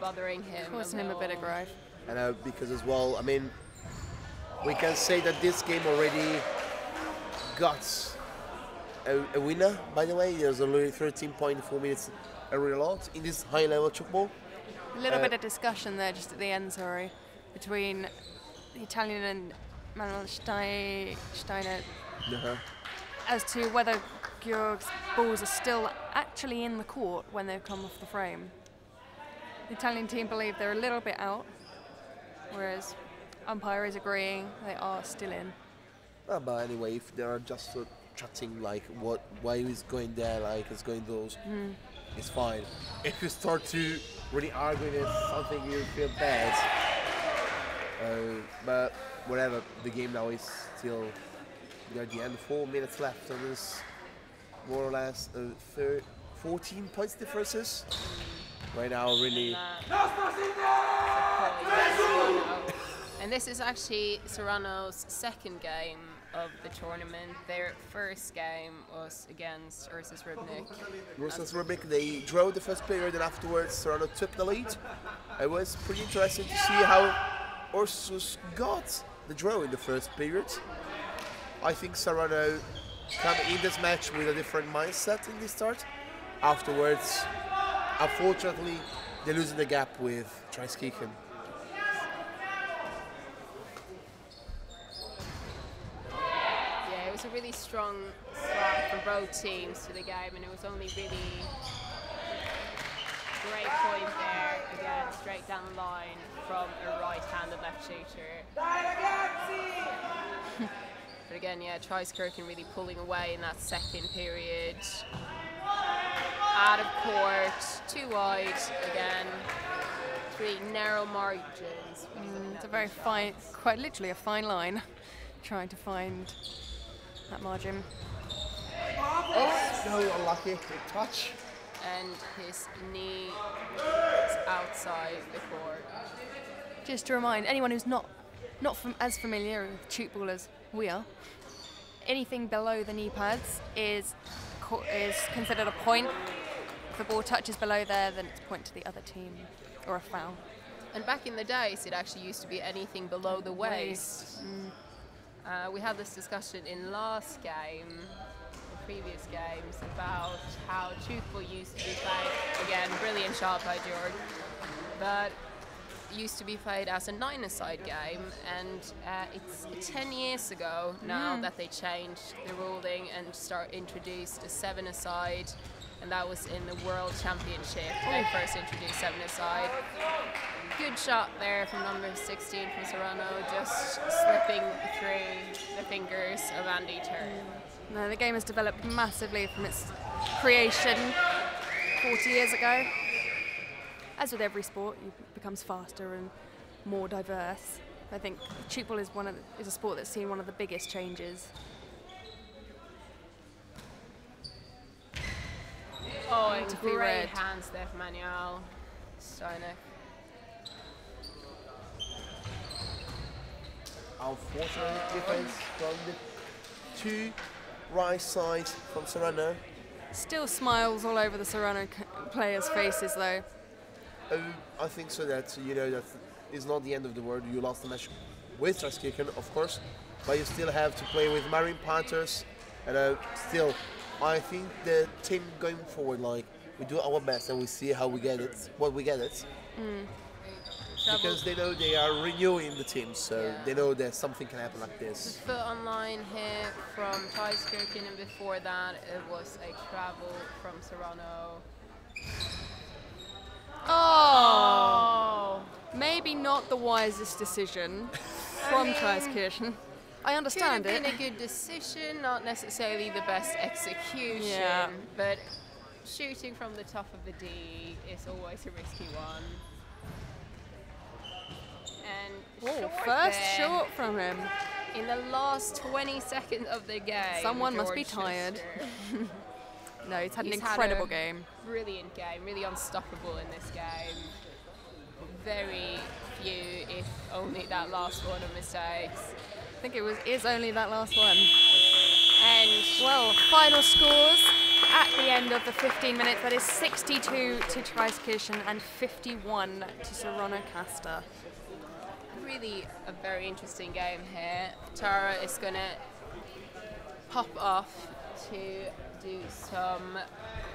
Speaker 2: bothering him.
Speaker 3: Causing him a bit of grief.
Speaker 1: And because as well, I mean, we can say that this game already got a winner, by the way. There's only 13.4 minutes a real lot in this high-level Tchoukball.
Speaker 3: A little bit of discussion there just at the end, sorry, between the Italian and Manuel Steiner as to whether Georg's balls are still actually in the court when they've come off the frame. The Italian team believe they're a little bit out, whereas umpire is agreeing they are still in.
Speaker 1: But anyway, if they are just chatting like why he's going there, like it's going those, it's fine. If you start to really argue it's something, you feel bad. But whatever, the game now is still at the end. 4 minutes left, and there's more or less 14 points differences. Right now, really.
Speaker 2: And this is actually Saronno's second game of the tournament. Their first game was against Ursus Rybnik.
Speaker 1: Ursus Rybnik, they drew the first period, and afterwards Saronno took the lead. It was pretty interesting to see how Ursus got the draw in the first period. I think Saronno come in this match with a different mindset in the start. Afterwards, unfortunately, they're losing the gap with Traiskirchen.
Speaker 2: Yeah, it was a really strong start for both teams to the game, and it was only really great point there, again, straight down the line from a right-handed left shooter. But again, yeah, Traiskirchen really pulling away in that second period. Out of court, too wide again. Three narrow margins.
Speaker 3: It's a very fine, quite literally a fine line, trying to find that margin.
Speaker 1: Oh, no, unlucky. Big touch.
Speaker 2: And his knee is outside the court.
Speaker 3: Just to remind anyone who's not as familiar with Tchoukball as we are, anything below the knee pads is considered a point. If the ball touches below there, then it's a point to the other team, or a foul.
Speaker 2: And back in the days, it actually used to be anything below the waist. We had this discussion in last game, or previous games, about how Tchoukball used to be played. Again, brilliant shot by Georg. But used to be played as a 9-a-side game, and it's 10 years ago now that they changed the ruling and introduced a 7-a-side, and that was in the World Championship. They first introduced 7-a-side. Good shot there from number 16 from Saronno, just slipping through the fingers of Andy Turk.
Speaker 3: No, the game has developed massively from its creation 40 years ago. As with every sport, it becomes faster and more diverse. I think Tchoukball is a sport that's seen one of the biggest changes.
Speaker 2: Oh, and great hands there from Manuel Steiner.
Speaker 1: Unfortunate defense from the two right sides from Saronno.
Speaker 3: Still smiles all over the Saronno players' faces, though.
Speaker 1: I think so that, you know, that is not the end of the world. You lost the match with Traiskirchen, of course, but you still have to play with Marine Panthers. And still, I think the team going forward, like, we do our best and we see how we get it, what we get it. Because they know they are renewing the team, so they know that something can happen like this.
Speaker 2: Foot on line here from Traiskirchen, and before that it was a travel from Saronno.
Speaker 3: Oh! Maybe not the wisest decision from Traiskirchen. I understand
Speaker 2: Could
Speaker 3: it.
Speaker 2: have been a good decision, not necessarily the best execution, but shooting from the top of the D is always a risky one. And short
Speaker 3: First
Speaker 2: there
Speaker 3: short from him.
Speaker 2: in the last 20 seconds of the game.
Speaker 3: Someone must be
Speaker 2: George
Speaker 3: tired.
Speaker 2: Chester.
Speaker 3: No, he's had an
Speaker 2: He's had
Speaker 3: incredible
Speaker 2: a
Speaker 3: game.
Speaker 2: Brilliant game, really unstoppable in this game. Very few, if only that last one, of mistakes.
Speaker 3: I think it is only that last one.
Speaker 2: And
Speaker 3: Well, final scores at the end of the 15 minutes. That is 62 to Traiskirchen and 51 to Saronno Castor.
Speaker 2: really a very interesting game here. Tara is going to pop off to do some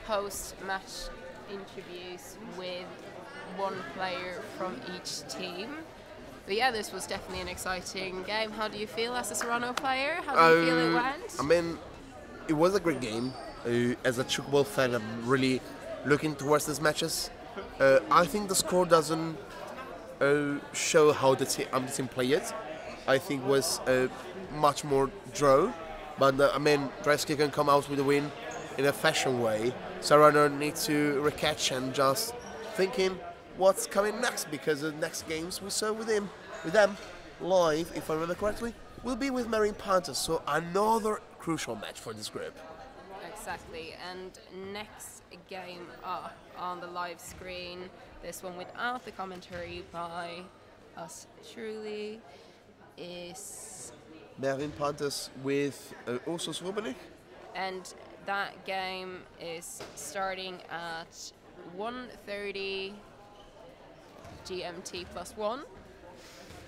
Speaker 2: post-match interviews with one player from each team. But yeah, this was definitely an exciting game. How do you feel as a Saronno player? How do you feel it went?
Speaker 1: I mean, it was a great game. As a Tchoukball fan, I'm really looking towards these matches. I think the score doesn't show how the team played it. I think it was much more draw. But I mean, Traiskirchen can come out with a win in a fashion way. Saronno needs to recatch and just thinking what's coming next, because the next games we saw with them live, if I remember correctly, will be with Marine Panthers. So another crucial match for this group.
Speaker 2: Exactly, and next game up on the live screen, this one without the commentary by us truly, is
Speaker 1: Marine Panthers with also Slobonik.
Speaker 2: and that game is starting at 1:30 GMT +1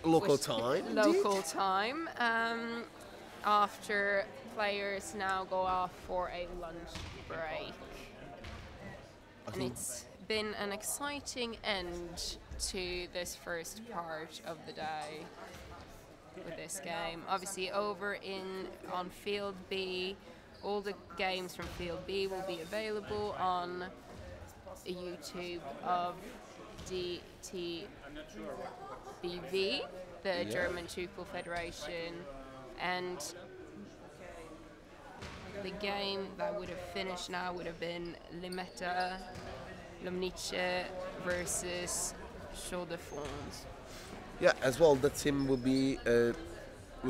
Speaker 1: Local time.
Speaker 2: local time, after players now go off for a lunch break. And it's been an exciting end to this first part of the day with this game. Obviously over on Field B, all the games from Field B will be available on YouTube of DTBV, the German Tchoukball Federation, and the game that would have finished now would have been Limeta Lomnice versus Chaux de Fonds.
Speaker 1: Yeah, as well, the team will be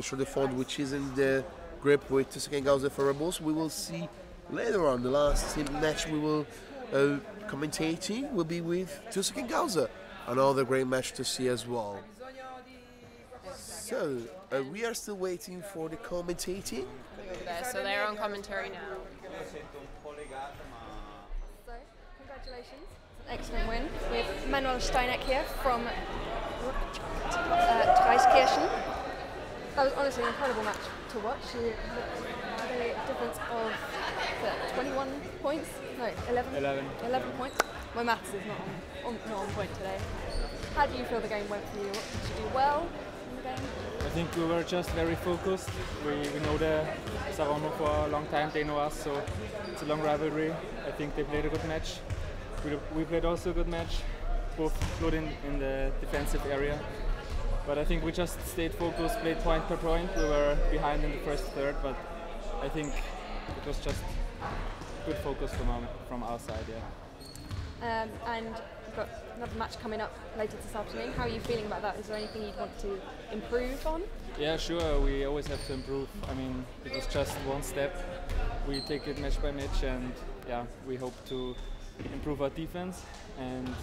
Speaker 1: Chaux de Fonds, which is in the group with Tchoukball for Rebels. We will see later on the last team match we will commentating will be with Tchoukball. Another great match to see as well. So we are still waiting for the commentating.
Speaker 2: So they're on commentary now.
Speaker 3: So, congratulations. Excellent win with Manuel Steineck here from Traiskirchen. That was honestly an incredible match to watch. You had a difference of 21 points? No, 11? 11 points. My maths is not on point today. How do you feel the game went for you? Did you do well in the game?
Speaker 4: I think we were just very focused. We know the Saronno for a long time, they know us, so it's a long rivalry. I think they played a good match. We played also a good match, both good in the defensive area. But I think we just stayed focused, played point per point. We were behind in the first third, but I think it was just good focus from our side, yeah.
Speaker 3: And you've got another match coming up later this afternoon. How are you feeling about that? Is there anything you'd want to improve on?
Speaker 4: Yeah, sure. We always have to improve. I mean, it was just one step. We take it match by match, and yeah, we hope to improve our defense and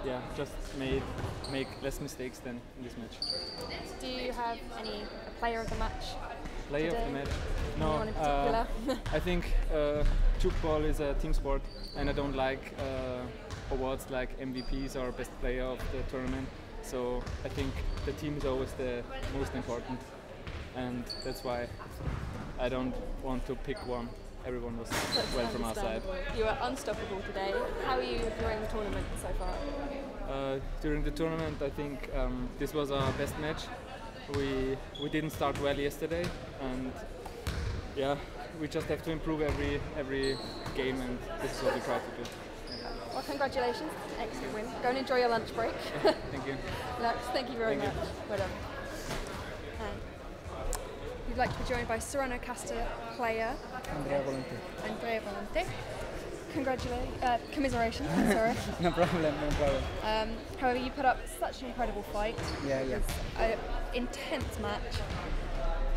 Speaker 4: yeah, just make less mistakes than in this match.
Speaker 3: Do you have any player of the match?
Speaker 4: Player of the match? No.
Speaker 3: Anyone in particular?
Speaker 4: I think Tchoukball is a team sport, and I don't like awards like MVPs or best player of the tournament. So I think the team is always the most important, and that's why I don't want to pick one. Everyone was well from our side.
Speaker 3: You were unstoppable today. How are you enjoying the tournament so far?
Speaker 4: During the tournament, I think this was our best match. We didn't start well yesterday, and yeah, we just have to improve every game, and this is what we try to do.
Speaker 3: Well, congratulations, excellent win. Go and enjoy your lunch break.
Speaker 4: Thank you.
Speaker 3: Thank you very much. Well done. We'd like to be joined by Saronno Castor player
Speaker 5: Andrea Volonté.
Speaker 3: Andrea Volonté. Commiserations, sorry.
Speaker 5: No problem, no problem.
Speaker 3: However, you put up such an incredible fight.
Speaker 5: Yeah.
Speaker 3: It's an intense match.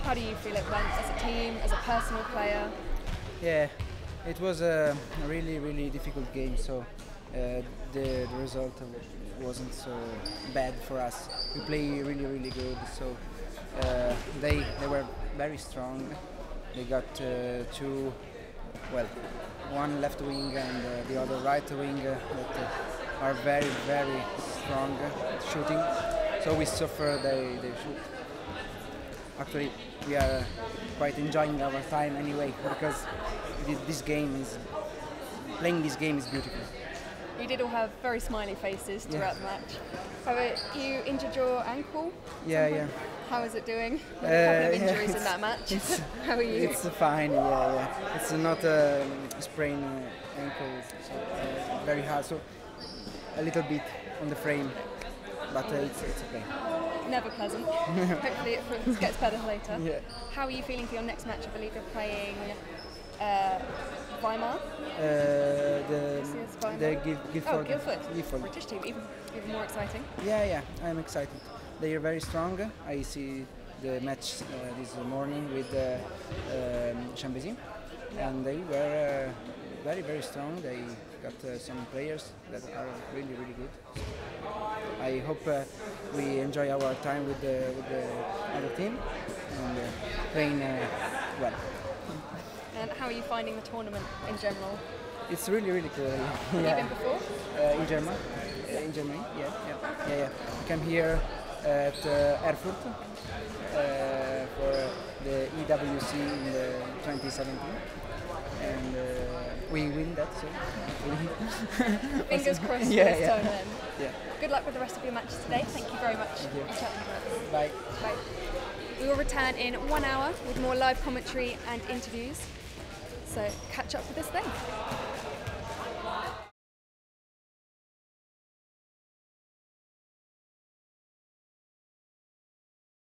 Speaker 3: How do you feel it went as a team, as a personal player?
Speaker 5: Yeah, it was a really, really difficult game, so the result wasn't so bad for us. We play really, really good, so they were very strong. They got one left wing and the other right wing that are very, very strong at shooting. So we suffer they shoot. Actually, we are quite enjoying our time anyway because playing this game is beautiful.
Speaker 3: You did all have very smiley faces throughout the match. However, you injured your ankle.
Speaker 5: Yeah.
Speaker 3: How is it doing? You had a couple of injuries in that match. How are you?
Speaker 5: It's fine. Yeah. It's not a sprained ankle, so very hard. So a little bit on the frame, but it's okay.
Speaker 3: Never pleasant. Hopefully it gets better later.
Speaker 5: Yeah.
Speaker 3: How are you feeling for your next match? I believe you're playing Weimar.
Speaker 5: The Guildford.
Speaker 3: Guildford. British team, even more exciting.
Speaker 5: Yeah. I'm excited. They are very strong. I see the match this morning with Chambézy, and they were very, very strong. They got some players that are really, really good. I hope we enjoy our time with the other team and playing well.
Speaker 3: And how are you finding the tournament in general?
Speaker 5: It's really, really cool.
Speaker 3: Have you been before?
Speaker 5: In Germany. In Germany, yeah. I came here at Erfurt for the EWC in 2017, and we win that. So
Speaker 3: fingers crossed for this time then.
Speaker 5: Yeah.
Speaker 3: Good luck with the rest of your matches today. Thank you very much.
Speaker 5: Thank you.
Speaker 3: for chatting to us.
Speaker 5: Bye.
Speaker 3: Bye. We will return in 1 hour with more live commentary and interviews. So catch up with us then.